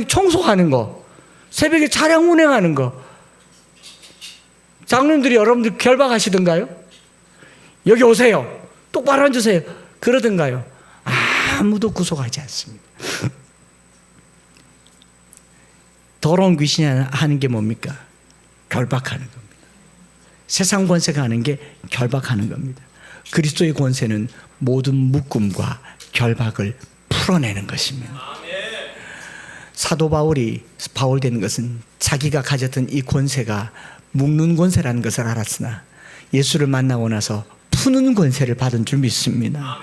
청소하는 거, 새벽에 차량 운행하는 거, 장로님들이 여러분들 결박하시던가요? 여기 오세요. 똑바로 앉으세요. 그러던가요? 아무도 구속하지 않습니다. 더러운 귀신이 하는 게 뭡니까? 결박하는 겁니다. 세상 권세가 하는 게 결박하는 겁니다. 그리스도의 권세는 모든 묶음과 결박을 풀어내는 것입니다. 사도 바울이 바울되는 것은 자기가 가졌던 이 권세가 묶는 권세라는 것을 알았으나 예수를 만나고 나서 푸는 권세를 받은 줄 믿습니다.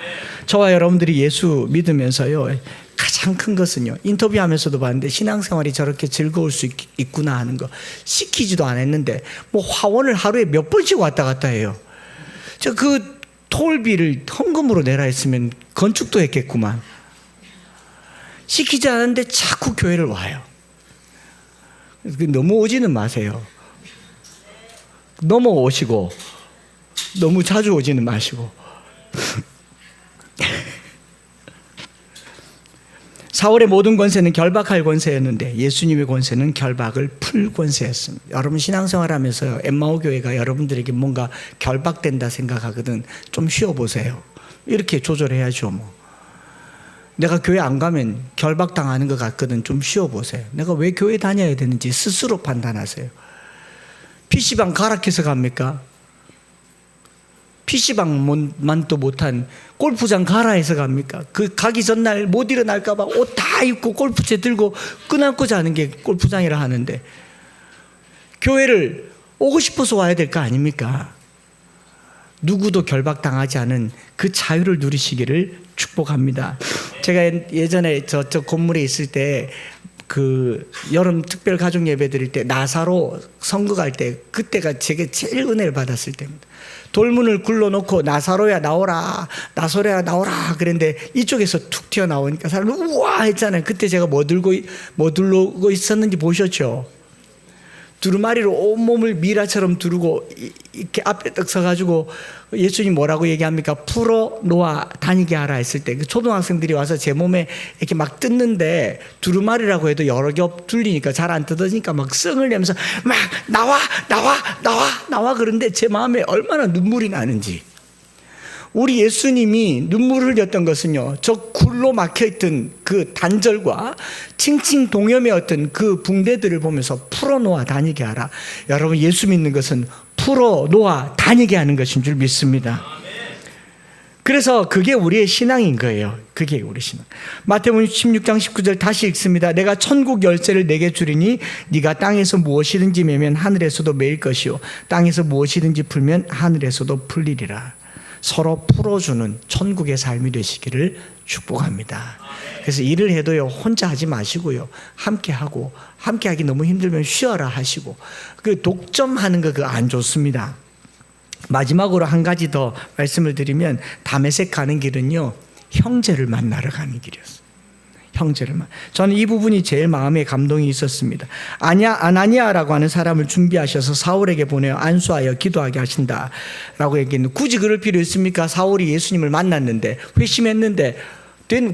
저와 여러분들이 예수 믿으면서요, 가장 큰 것은요, 인터뷰하면서도 봤는데 신앙생활이 저렇게 즐거울 수 있구나 하는 거. 시키지도 않았는데 뭐 화원을 하루에 몇 번씩 왔다 갔다 해요. 저 그 톨비를 헌금으로 내라 했으면 건축도 했겠구만. 시키지 않았는데 자꾸 교회를 와요. 너무 오지는 마세요. 넘어오시고 너무 자주 오지는 마시고. 사울의 모든 권세는 결박할 권세였는데 예수님의 권세는 결박을 풀 권세였습니다. 여러분 신앙생활하면서요, 엠마오 교회가 여러분들에게 뭔가 결박된다 생각하거든 좀 쉬어보세요. 이렇게 조절해야죠. 뭐 내가 교회 안 가면 결박당하는 것 같거든 좀 쉬어보세요. 내가 왜 교회 다녀야 되는지 스스로 판단하세요. PC방 가락해서 갑니까? PC방만도 못한 골프장 가라 해서 갑니까? 그 가기 전날 못 일어날까봐 옷 다 입고 골프채 들고 끄남고 자는 게 골프장이라 하는데 교회를 오고 싶어서 와야 될 거 아닙니까? 누구도 결박당하지 않은 그 자유를 누리시기를 축복합니다. 제가 예전에 저쪽 건물에 있을 때 그 여름 특별 가족 예배 드릴 때 나사로 선거 갈 때 그때가 제게 제일 은혜를 받았을 때입니다. 돌문을 굴러놓고 나사로야 나오라, 나사로야 나오라 그랬는데 이쪽에서 툭 튀어나오니까 사람이 우와 했잖아요. 그때 제가 뭐 들고 있었는지 보셨죠? 두루마리로 온몸을 미라처럼 두르고 이렇게 앞에 딱 서가지고 예수님 뭐라고 얘기합니까? 풀어 놓아 다니게 하라 했을 때 그 초등학생들이 와서 제 몸에 이렇게 막 뜯는데 두루마리라고 해도 여러 겹 둘리니까 잘 안 뜯어지니까 막 썽을 내면서 막 나와 그런데 제 마음에 얼마나 눈물이 나는지. 우리 예수님이 눈물을 흘렸던 것은요, 저 굴로 막혀있던 그 단절과 칭칭 동염의 어떤 그 붕대들을 보면서 풀어놓아 다니게 하라. 여러분 예수 믿는 것은 풀어놓아 다니게 하는 것인 줄 믿습니다. 그래서 그게 우리의 신앙인 거예요. 그게 우리 신앙. 마태복음 16장 19절 다시 읽습니다. 내가 천국 열쇠를 내게 주리니 네가 땅에서 무엇이든지 매면 하늘에서도 매일 것이요 땅에서 무엇이든지 풀면 하늘에서도 풀리리라. 서로 풀어주는 천국의 삶이 되시기를 축복합니다. 그래서 일을 해도요 혼자 하지 마시고요 함께 하고, 함께 하기 너무 힘들면 쉬어라 하시고, 그 독점하는 거 그거 안 좋습니다. 마지막으로 한 가지 더 말씀을 드리면 다메섹 가는 길은요 형제를 만나러 가는 길이었어요. 저는 이 부분이 제일 마음에 감동이 있었습니다. 아나니아라고 하는 사람을 준비하셔서 사울에게 보내어 안수하여 기도하게 하신다라고 얘기했는데 굳이 그럴 필요 있습니까? 사울이 예수님을 만났는데 회심했는데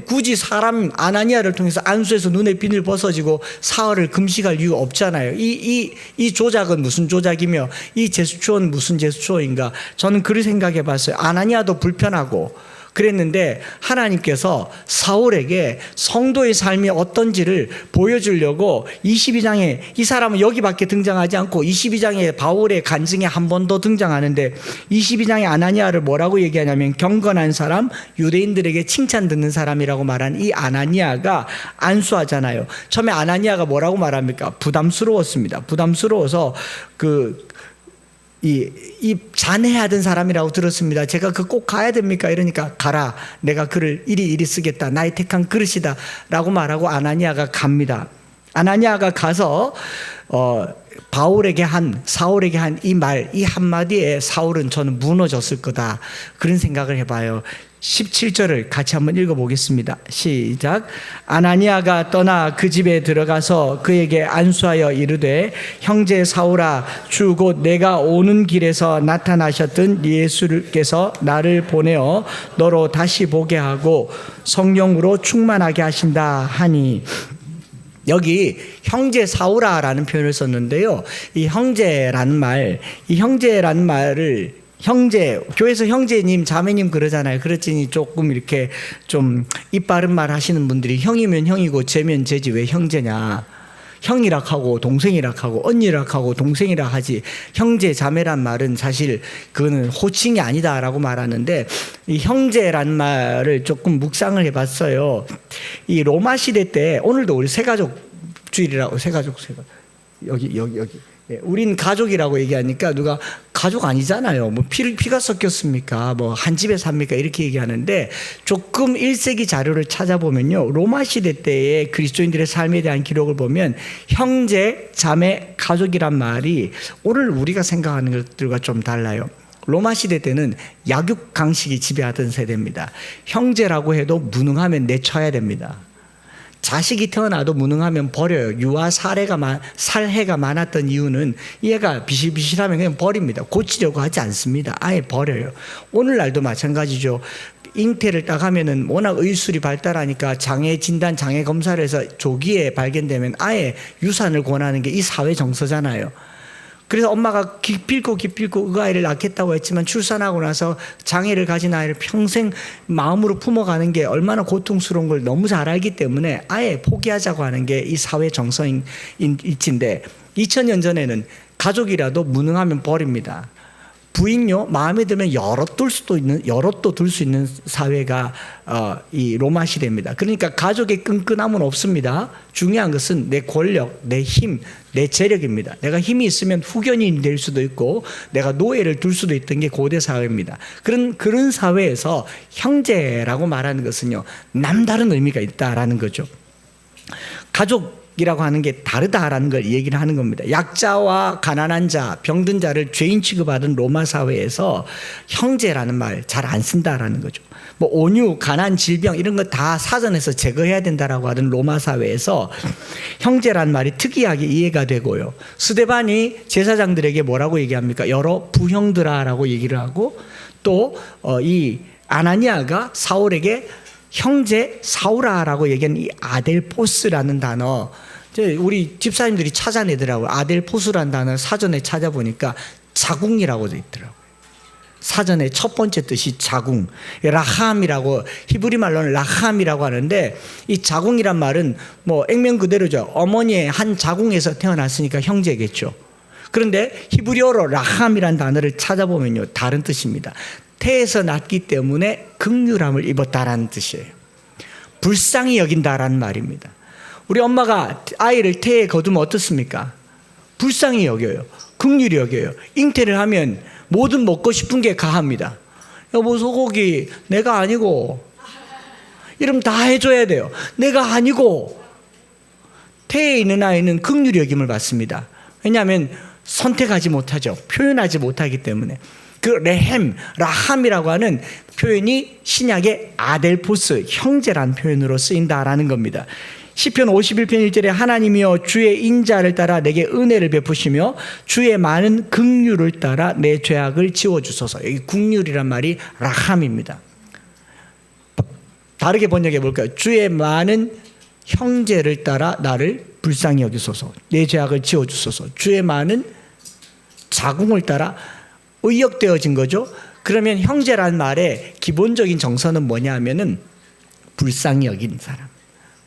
굳이 사람 아나니아를 통해서 안수해서 눈에 비늘 벗어지고 사흘을 금식할 이유 없잖아요. 이 조작은 무슨 조작이며 이 제수초는 무슨 제수초인가? 저는 그를 생각해 봤어요. 아나니아도 불편하고 그랬는데 하나님께서 사울에게 성도의 삶이 어떤지를 보여주려고 22장에 이 사람은 여기밖에 등장하지 않고 22장에 바울의 간증에 한 번 더 등장하는데 22장에 아나니아를 뭐라고 얘기하냐면 경건한 사람, 유대인들에게 칭찬 듣는 사람이라고 말한 이 아나니아가 안수하잖아요. 처음에 아나니아가 뭐라고 말합니까? 부담스러웠습니다. 부담스러워서 이 잔해하던 사람이라고 들었습니다. 제가 그 꼭 가야 됩니까? 이러니까 가라. 내가 그를 이리 쓰겠다. 나의 택한 그릇이다. 라고 말하고 아나니아가 갑니다. 아나니아가 가서 사울에게 한 이 말, 이 한마디에 사울은 저는 무너졌을 거다. 그런 생각을 해봐요. 17절을 같이 한번 읽어보겠습니다. 시작. 아나니아가 떠나 그 집에 들어가서 그에게 안수하여 이르되 형제 사울아, 주 곧 내가 오는 길에서 나타나셨던 예수께서 나를 보내어 너로 다시 보게 하고 성령으로 충만하게 하신다 하니. 여기 형제 사울아라는 표현을 썼는데요. 이 형제라는 말을 교회에서 형제님, 자매님 그러잖아요. 그렇지니 조금 이렇게 좀 입 바른 말 하시는 분들이 형이면 형이고 쟤면 쟤지 왜 형제냐. 형이라 하고 동생이라 하고 언니라 하고 동생이라 하지 형제 자매란 말은 사실 그거는 호칭이 아니다라고 말하는데 이 형제란 말을 조금 묵상을 해봤어요. 이 로마 시대 때 오늘도 우리 세가족 주일이라고 세가족 여기 우린 가족이라고 얘기하니까 누가 가족 아니잖아요. 뭐 피가 섞였습니까? 뭐 한 집에 삽니까? 이렇게 얘기하는데 조금 1세기 자료를 찾아보면요. 로마 시대 때의 그리스도인들의 삶에 대한 기록을 보면 형제, 자매, 가족이란 말이 오늘 우리가 생각하는 것들과 좀 달라요. 로마 시대 때는 약육 강식이 지배하던 세대입니다. 형제라고 해도 무능하면 내쳐야 됩니다. 자식이 태어나도 무능하면 버려요. 유아 살해가 많았던 이유는 얘가 비실비실하면 그냥 버립니다. 고치려고 하지 않습니다. 아예 버려요. 오늘날도 마찬가지죠. 잉태를 딱 하면은 워낙 의술이 발달하니까 장애 진단, 장애 검사를 해서 조기에 발견되면 아예 유산을 권하는 게 이 사회 정서잖아요. 그래서 엄마가 기필코 그 아이를 낳겠다고 했지만 출산하고 나서 장애를 가진 아이를 평생 마음으로 품어가는 게 얼마나 고통스러운 걸 너무 잘 알기 때문에 아예 포기하자고 하는 게 이 사회 정서인 이치인데 2000년 전에는 가족이라도 무능하면 버립니다. 부인요 마음에 들면 여럿도 둘 수 있는 사회가 이 로마 시대입니다. 그러니까 가족의 끈끈함은 없습니다. 중요한 것은 내 권력, 내 힘, 내 재력입니다. 내가 힘이 있으면 후견인이 될 수도 있고 내가 노예를 둘 수도 있던 게 고대 사회입니다. 그런 사회에서 형제라고 말하는 것은요 남다른 의미가 있다라는 거죠. 가족이라고 하는 게 다르다라는 걸 얘기를 하는 겁니다. 약자와 가난한 자, 병든 자를 죄인 취급하던 로마 사회에서 형제라는 말 잘 안 쓴다라는 거죠. 뭐 온유, 가난, 질병 이런 거 다 사전에서 제거해야 된다라고 하던 로마 사회에서 형제라는 말이 특이하게 이해가 되고요. 스데반이 제사장들에게 뭐라고 얘기합니까? 여러 부형들아라고 얘기를 하고 또 이 아나니아가 사울에게 형제 사울아라고 얘기한 이 아델포스라는 단어, 우리 집사님들이 찾아내더라고요. 아델포스라는 단어 사전에 찾아보니까 자궁이라고 돼 있더라고요. 사전에 첫 번째 뜻이 자궁, 라함이라고, 히브리 말로는 라함이라고 하는데 이 자궁이란 말은 뭐 액면 그대로죠. 어머니의 한 자궁에서 태어났으니까 형제겠죠. 그런데 히브리어로 라함이라는 단어를 찾아보면요 다른 뜻입니다. 태에서 낳기 때문에 긍휼함을 입었다라는 뜻이에요. 불쌍히 여긴다라는 말입니다. 우리 엄마가 아이를 태에 거두면 어떻습니까? 불쌍히 여겨요. 긍휼히 여겨요. 잉태를 하면 뭐든 먹고 싶은 게 가합니다. 여보 소고기 내가 아니고 이러면 다 해줘야 돼요. 내가 아니고. 태에 있는 아이는 긍휼히 여김을 받습니다. 왜냐하면 선택하지 못하죠. 표현하지 못하기 때문에. 그 라함이라고 하는 표현이 신약의 아델포스, 형제란 표현으로 쓰인다라는 겁니다. 시편 51편 1절에 하나님이여 주의 인자를 따라 내게 은혜를 베푸시며 주의 많은 긍휼을 따라 내 죄악을 지워주소서. 여기 긍휼이란 말이 라함입니다. 다르게 번역해 볼까요? 주의 많은 형제를 따라 나를 불쌍히 여기소서. 내 죄악을 지워주소서. 주의 많은 자궁을 따라 의역되어진 거죠. 그러면 형제란 말의 기본적인 정서는 뭐냐 하면은 불쌍히 여기는 사람,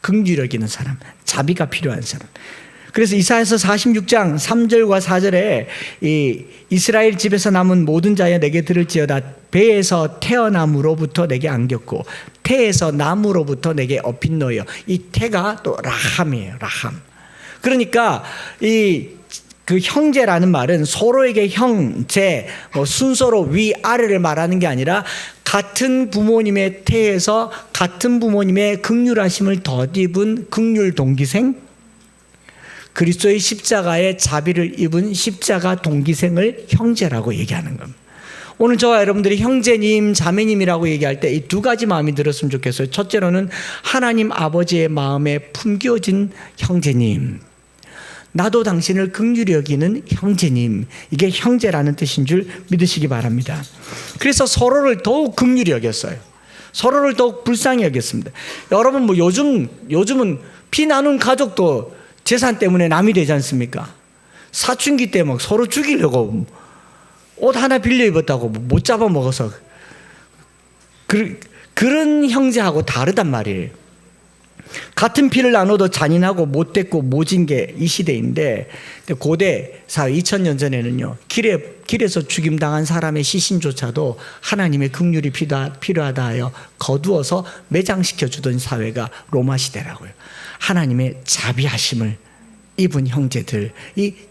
긍휼히 여기는 사람, 자비가 필요한 사람. 그래서 이사야서 46장 3절과 4절에 이 이스라엘 집에서 남은 모든 자여 내게 들을지어다. 배에서 태어남으로부터 내게 안겼고 태에서 남으로부터 내게 업힌 너여. 이 태가 또 라함이에요. 라함. 그러니까 그 형제라는 말은 서로에게 형제, 순서로 위아래를 말하는 게 아니라 같은 부모님의 태에서 같은 부모님의 긍휼하심을 덧입은 긍휼 동기생, 그리스도의 십자가의 자비를 입은 십자가 동기생을 형제라고 얘기하는 겁니다. 오늘 저와 여러분들이 형제님, 자매님이라고 얘기할 때 이 두 가지 마음이 들었으면 좋겠어요. 첫째로는 하나님 아버지의 마음에 품겨진 형제님, 나도 당신을 긍휼히 여기는 형제님, 이게 형제라는 뜻인 줄 믿으시기 바랍니다. 그래서 서로를 더욱 긍휼히 여겼어요. 서로를 더욱 불쌍히 여겼습니다. 여러분 뭐 요즘은 피 나눈 가족도 재산 때문에 남이 되지 않습니까? 사춘기 때 막 서로 죽이려고 옷 하나 빌려 입었다고 못 잡아먹어서 그런 형제하고 다르단 말이에요. 같은 피를 나눠도 잔인하고 못됐고 모진 게 이 시대인데, 고대 사회 2000년 전에는요 길에서 죽임당한 사람의 시신조차도 하나님의 긍휼이 필요하다 하여 거두어서 매장시켜 주던 사회가 로마 시대라고요. 하나님의 자비하심을 입은 형제들이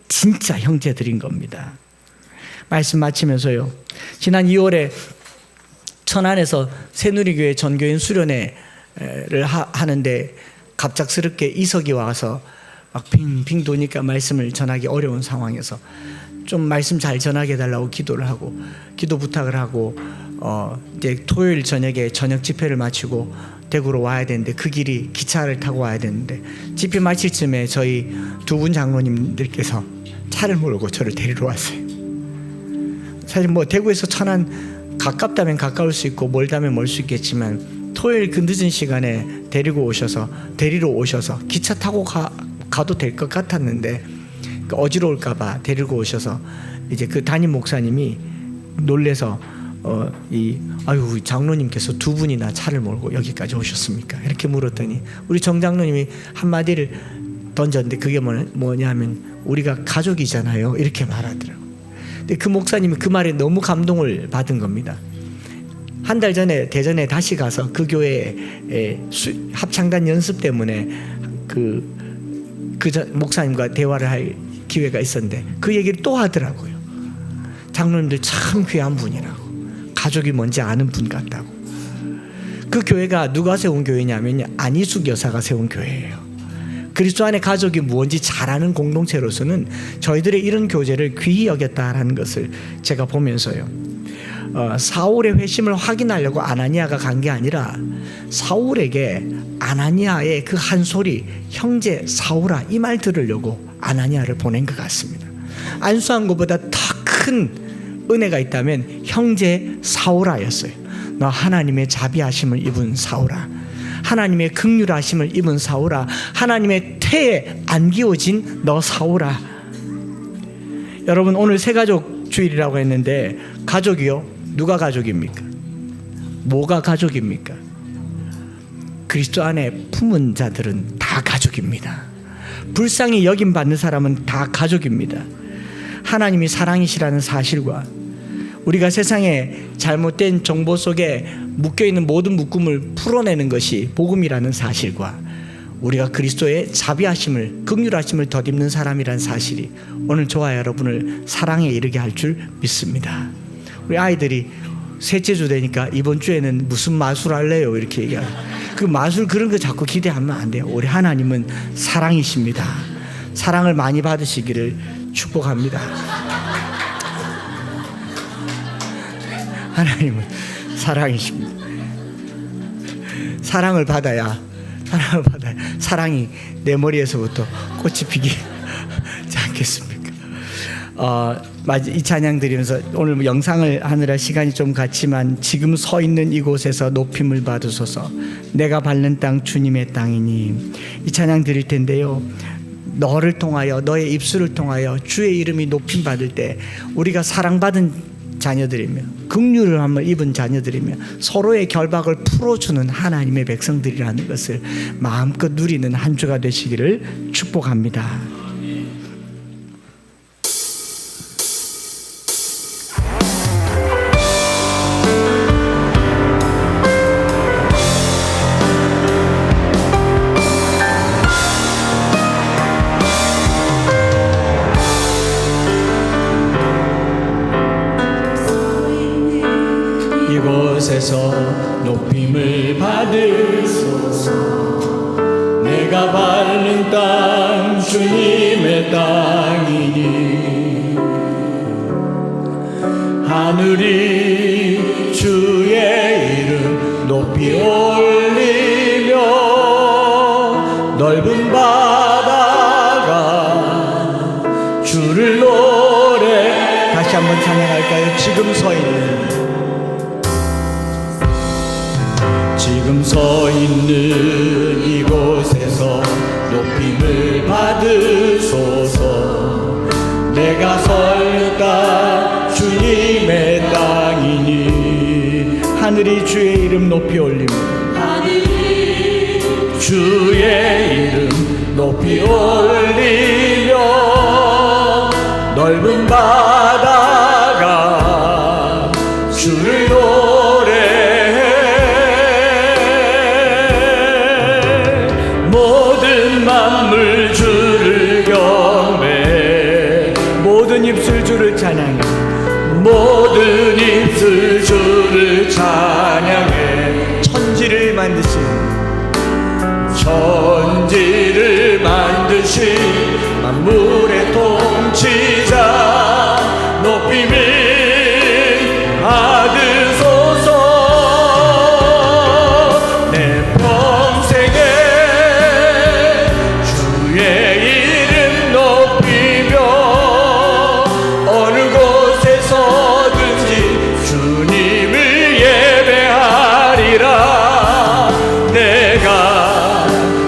진짜 형제들인 겁니다. 말씀 마치면서요, 지난 2월에 천안에서 새누리교회 전교인 수련회를 하는데 갑작스럽게 이석이 와서 막 빙빙 도니까 말씀을 전하기 어려운 상황에서 좀 말씀 잘 전하게 해달라고 기도를 하고 기도 부탁을 하고 이제 토요일 저녁에 저녁 집회를 마치고 대구로 와야 되는데 그 길이 기차를 타고 와야 되는데 집회 마칠 쯤에 저희 두 분 장로님들께서 차를 몰고 저를 데리러 왔어요. 사실 뭐 대구에서 천안 가깝다면 가까울 수 있고 멀다면 멀 수 있겠지만 토요일 그 늦은 시간에 데리러 오셔서 기차 타고 가도 될 것 같았는데 어지러울까봐 데리고 오셔서 이제 그 담임 목사님이 놀래서 아유 장로님께서 두 분이나 차를 몰고 여기까지 오셨습니까? 이렇게 물었더니 우리 정 장로님이 한마디를 던졌는데 그게 뭐냐면 우리가 가족이잖아요 이렇게 말하더라고요. 근데 그 목사님이 그 말에 너무 감동을 받은 겁니다. 한 달 전에 대전에 다시 가서 그 교회에 합창단 연습 때문에 그 목사님과 대화를 할 기회가 있었는데 그 얘기를 또 하더라고요. 장로님들 참 귀한 분이라고, 가족이 뭔지 아는 분 같다고. 그 교회가 누가 세운 교회냐면 안희숙 여사가 세운 교회예요. 그리스도 안에 가족이 무엇인지 잘 아는 공동체로서는 저희들의 이런 교제를 귀히 여겼다라는 것을 제가 보면서요, 사울의 회심을 확인하려고 아나니아가 간 게 아니라 사울에게 아나니아의 그 한 소리, 형제 사울아, 이 말 들으려고 아나니아를 보낸 것 같습니다. 안수한 것보다 더 큰 은혜가 있다면 형제 사울아였어요. 너 하나님의 자비하심을 입은 사울아, 하나님의 긍휼하심을 입은 사울아, 하나님의 태에 안기워진 너 사울아. 여러분, 오늘 새가족 주일이라고 했는데 가족이요? 누가 가족입니까? 뭐가 가족입니까? 그리스도 안에 품은 자들은 다 가족입니다. 불쌍히 여김받는 사람은 다 가족입니다. 하나님이 사랑이시라는 사실과 우리가 세상에 잘못된 정보 속에 묶여있는 모든 묶음을 풀어내는 것이 복음이라는 사실과 우리가 그리스도의 자비하심을, 긍휼하심을 덧입는 사람이라는 사실이 오늘 저와 여러분을 사랑에 이르게 할 줄 믿습니다. 우리 아이들이 셋째 주 되니까 이번 주에는 무슨 마술 할래요? 이렇게 얘기하고, 그 마술 그런 거 자꾸 기대하면 안 돼요. 우리 하나님은 사랑이십니다. 사랑을 많이 받으시기를 축복합니다. 하나님은 사랑이십니다. 사랑을 받아야 사랑이 내 머리에서부터 꽃이 피지 않겠습니까? 이 찬양 드리면서 오늘 영상을 하느라 시간이 좀 갔지만 지금 서 있는 이곳에서 높임을 받으소서. 내가 밟는 땅 주님의 땅이니, 이 찬양 드릴 텐데요, 너를 통하여, 너의 입술을 통하여 주의 이름이 높임 받을 때 우리가 사랑받은 자녀들이며 긍휼함을 입은 자녀들이며 서로의 결박을 풀어주는 하나님의 백성들이라는 것을 마음껏 누리는 한 주가 되시기를 축복합니다.
이곳에서 높임을 받으소서. 내가 밟는 땅 주님의 땅이니, 하늘이 주의 이름 높이 올리며 넓은 바다가 주를 노래.
다시 한번 찬양할까요? 지금 서 있는
이곳에서 높임을 받으소서. 내가 설 땅 주님의 땅이니,
하늘이 주의 이름 높이 올리며
하늘이 주의 이름 높이 올리며 넓은 바다가 주를 만물 주를 천지를 만드신 만물의 통치자 높임을 받으소서. 내 평생에 주의 이름 높이며 어느 곳에서든지 주님을 예배하리라. 내가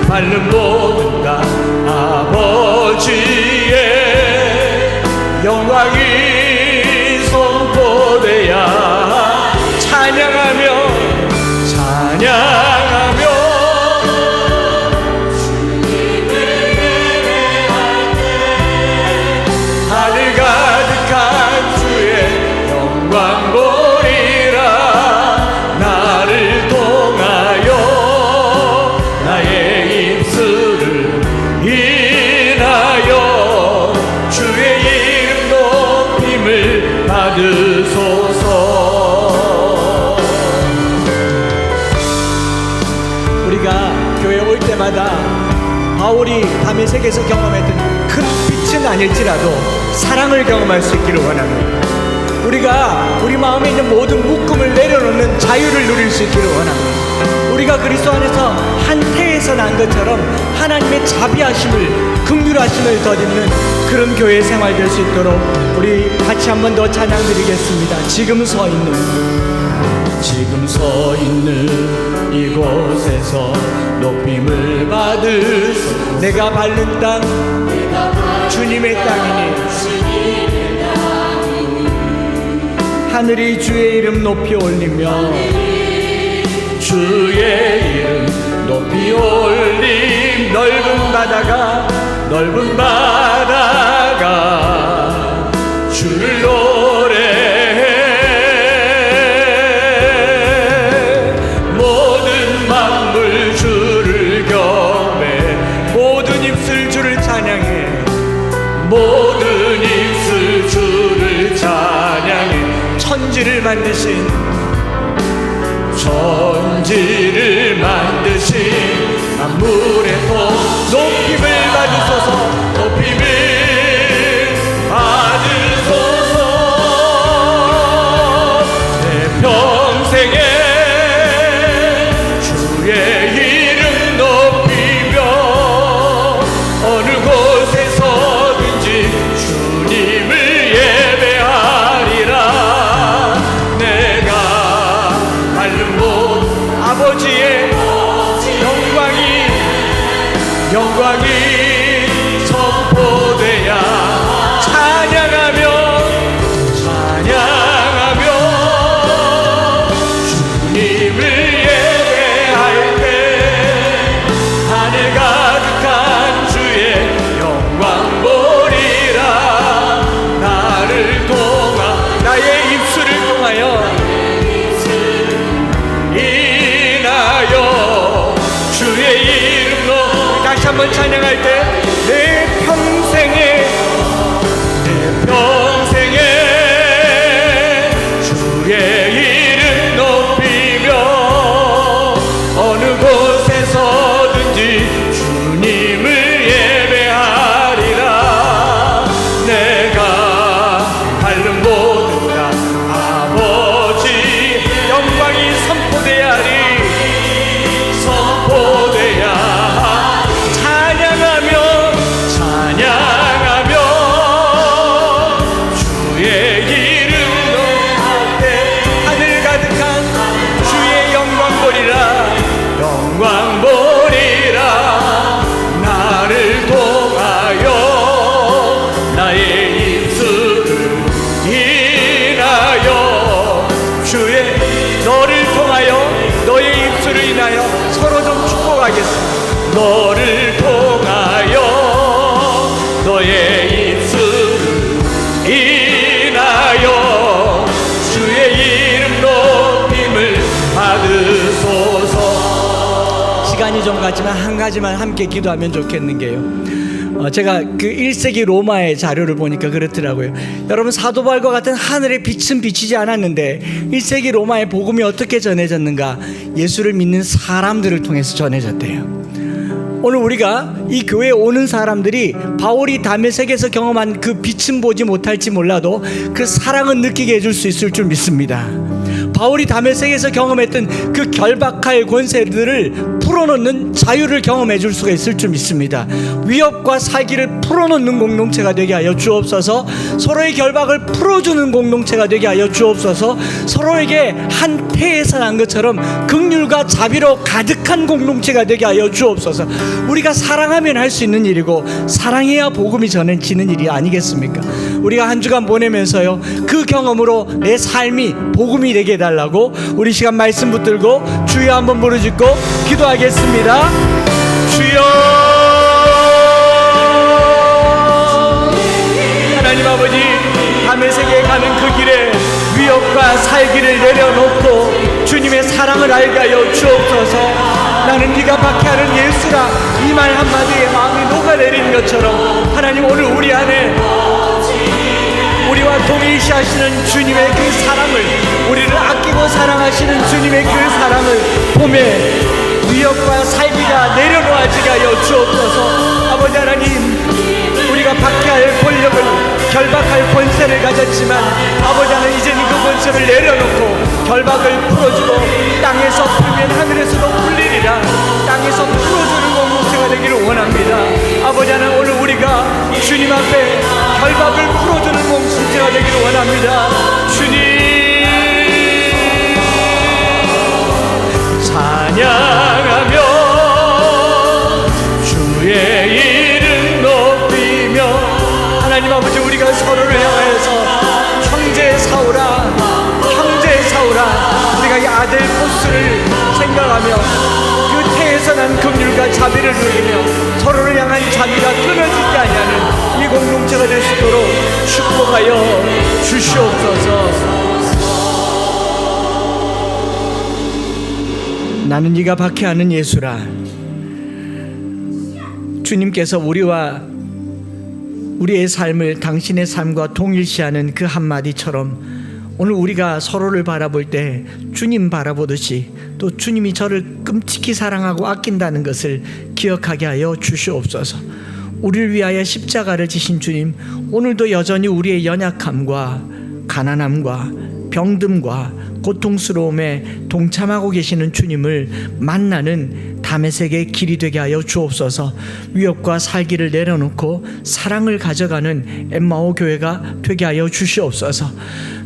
밟는 모든 것 아버지의 영광이 선포되야 찬양하며 주님을 예배할 때 하늘 가득한 주의 영광 보리라. 나를 통하여 나의 입술을 인하여 주의 이름 높임을 받으소서.
우리가 교회 올 때마다 바울이 다메섹에서 경험했던 큰 빛은 아닐지라도 사랑을 경험할 수 있기를 원합니다. 우리가 우리 마음에 있는 모든 묶음을 내려놓는 자유를 누릴 수 있기를 원합니다. 우리가 그리스도 안에서 한 태에서 난 것처럼 하나님의 자비하심을, 긍휼하심을 덧입는 그런 교회 생활 될 수 있도록 우리 같이 한 번 더 찬양 드리겠습니다. 지금 서 있는
이곳에서 높임을 받으소서.
내가 밟는 땅 주님의 땅이니 하늘이 주의 이름 높이 올리며
주의 이름 높이 올림. 넓은 바다가 주를 노래해. 모든 만물 주를 경배.
모든 입술 주를 찬양해.
모든 입술 주를 찬양해.
천지를 만드신
만물의
높임을 받으소서.
높임을 받으소서. 내 평생에 주의 이름 높이며 어느 곳에서든지 주님을 예배하리라. 내가 밟는 곳
아버지의 영광이
선포되야 찬양하며 주님을 예배할 때 하늘 가득한 주의 영광 보리라. 나의 입술을 통하여 인하여 주의 이름으로 다시 한번 찬양할 때 내 평생에 주의 이름 높이며 어느 곳에서든지 주님을 예배하리라. 내가 밟는 모든 것 아버지 영광이 선포되야리. 찬양하며 주의 이름 높일 때 하늘 가득한 주의 영광 보리라. 나를 통하여 나의 입술을 인하여 너를 통하여 너의 입술을 인하여 서로 좀 축복하겠습니다. 너를 통하여 너의 입술을 인하여 주의 이름 높임을 받으소서.
시간이 좀 갔지만 한 가지만 함께 기도하면 좋겠는 게요. 제가 그 1세기 로마의 자료를 보니까 그렇더라고요. 여러분, 사도 바울과 같은 하늘의 빛은 비치지 않았는데 1세기 로마의 복음이 어떻게 전해졌는가? 예수를 믿는 사람들을 통해서 전해졌대요. 오늘 우리가 이 교회에 오는 사람들이 바울이 다메섹에서 경험한 그 빛은 보지 못할지 몰라도 그 사랑은 느끼게 해줄 수 있을 줄 믿습니다. 바울이 다메섹에서 경험했던 그 결박할 권세들을 풀어놓는 자유를 경험해 줄 수가 있을 줄 믿습니다. 위협과 사기를 풀어놓는 공동체가 되게 하여 주옵소서. 서로의 결박을 풀어주는 공동체가 되게 하여 주옵소서. 서로에게 한 태에서 난 것처럼 긍휼과 자비로 가득한 공동체가 되게 하여 주옵소서. 우리가 사랑하면 할 수 있는 일이고 사랑해야 복음이 전해지는 일이 아니겠습니까? 우리가 한 주간 보내면서요, 그 경험으로 내 삶이 복음이 되게 해달라고 우리 시간 말씀 붙들고 주여 한번 부르짖고 기도하겠습니다. 주여, 하나님 아버지, 다메섹에 가는 그 길에 위협과 살기를 내려놓고 주님의 사랑을 알게 하여 주옵소서. 나는 네가 박해하는 예수라, 이 말 한마디에 마음이 녹아내린 것처럼 하나님, 오늘 우리 안에 우리와 동일시하시는 주님의 그 사랑을, 우리를 아끼고 사랑하시는 주님의 그 사랑을 봄에 위협과 살기가 내려놓아지게 하여 주옵소서. 아버지 하나님, 우리가 박해할 권력을, 결박할 권세를 가졌지만 아버지 하나님, 이제는 그 권세를 내려놓고 결박을 풀어주고 땅에서 풀면 하늘에서도 풀리리라, 땅에서 풀어주는 공동체가 되기를 원합니다. 아버지 하나님, 오늘 우리가 주님 앞에 결박을 풀어주는 공동체가 되기를 원합니다. 주님, 찬양하며 주의 이름 높이며, 하나님 아버지, 우리가 서로를 향해서 형제 사오라, 형제 사오라, 우리가 이 아들 포스를 생각하며 그 태에서 난 긍휼과 자비를 누리며 서로를 향한 자비가 끊어지지 아니하는 이 공동체가 될 수 있도록 축복하여 주시옵소서. 나는 네가 박해하는 예수라. 주님께서 우리의 삶을 당신의 삶과 동일시하는 그 한마디처럼 오늘 우리가 서로를 바라볼 때 주님 바라보듯이 또 주님이 저를 끔찍히 사랑하고 아낀다는 것을 기억하게 하여 주시옵소서. 우리를 위하여 십자가를 지신 주님, 오늘도 여전히 우리의 연약함과 가난함과 병듦과 고통스러움에 동참하고 계시는 주님을 만나는 다메섹의 길이 되게 하여 주옵소서. 위협과 살기를 내려놓고 사랑을 가져가는 엠마오 교회가 되게 하여 주시옵소서.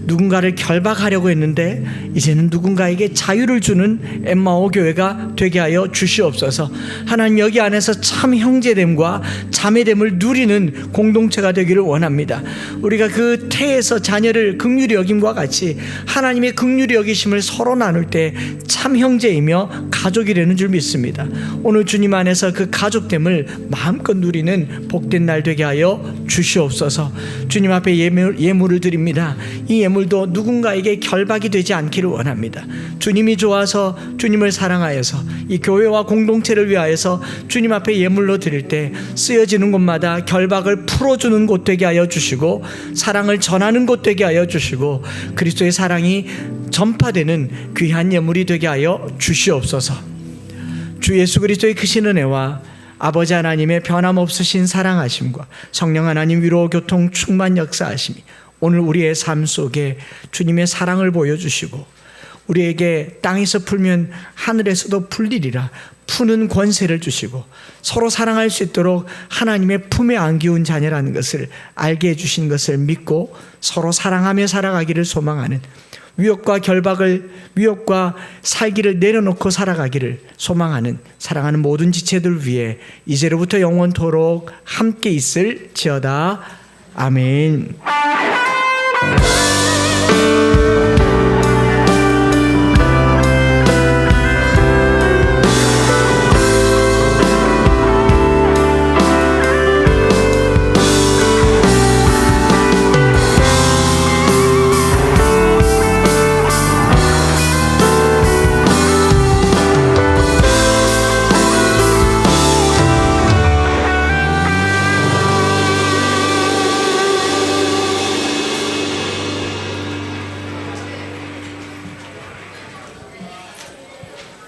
누군가를 결박하려고 했는데 이제는 누군가에게 자유를 주는 엠마오 교회가 되게 하여 주시옵소서. 하나님, 여기 안에서 참 형제됨과 자매됨을 누리는 공동체가 되기를 원합니다. 우리가 그 태에서 자녀를 긍휼히 여김과 같이 하나님의 긍휼히 여기심을 서로 나눌 때 참 형제이며 가족이 되는 줄 믿습니다. 오늘 주님 안에서 그 가족됨을 마음껏 누리는 복된 날 되게 하여 주시옵소서. 주님 앞에 예물을 드립니다. 이 예물도 누군가에게 결박이 되지 않기를 원합니다. 주님이 좋아서, 주님을 사랑하여서 이 교회와 공동체를 위하여서 주님 앞에 예물로 드릴 때 쓰여지는 곳마다 결박을 풀어주는 곳 되게 하여 주시고 사랑을 전하는 곳 되게 하여 주시고 그리스도의 사랑이 전파되는 귀한 예물이 되게 하여 주시옵소서. 주 예수 그리스도의 크신 은혜와 아버지 하나님의 변함없으신 사랑하심과 성령 하나님 위로 교통 충만 역사하심이 오늘 우리의 삶 속에 주님의 사랑을 보여주시고 우리에게 땅에서 풀면 하늘에서도 풀리리라 푸는 권세를 주시고 서로 사랑할 수 있도록 하나님의 품에 안기운 자녀라는 것을 알게 해주신 것을 믿고 서로 사랑하며 살아가기를 소망하는, 위협과 살기를 내려놓고 살아가기를 소망하는 사랑하는 모든 지체들 위해 이제로부터 영원토록 함께 있을지어다. 아멘.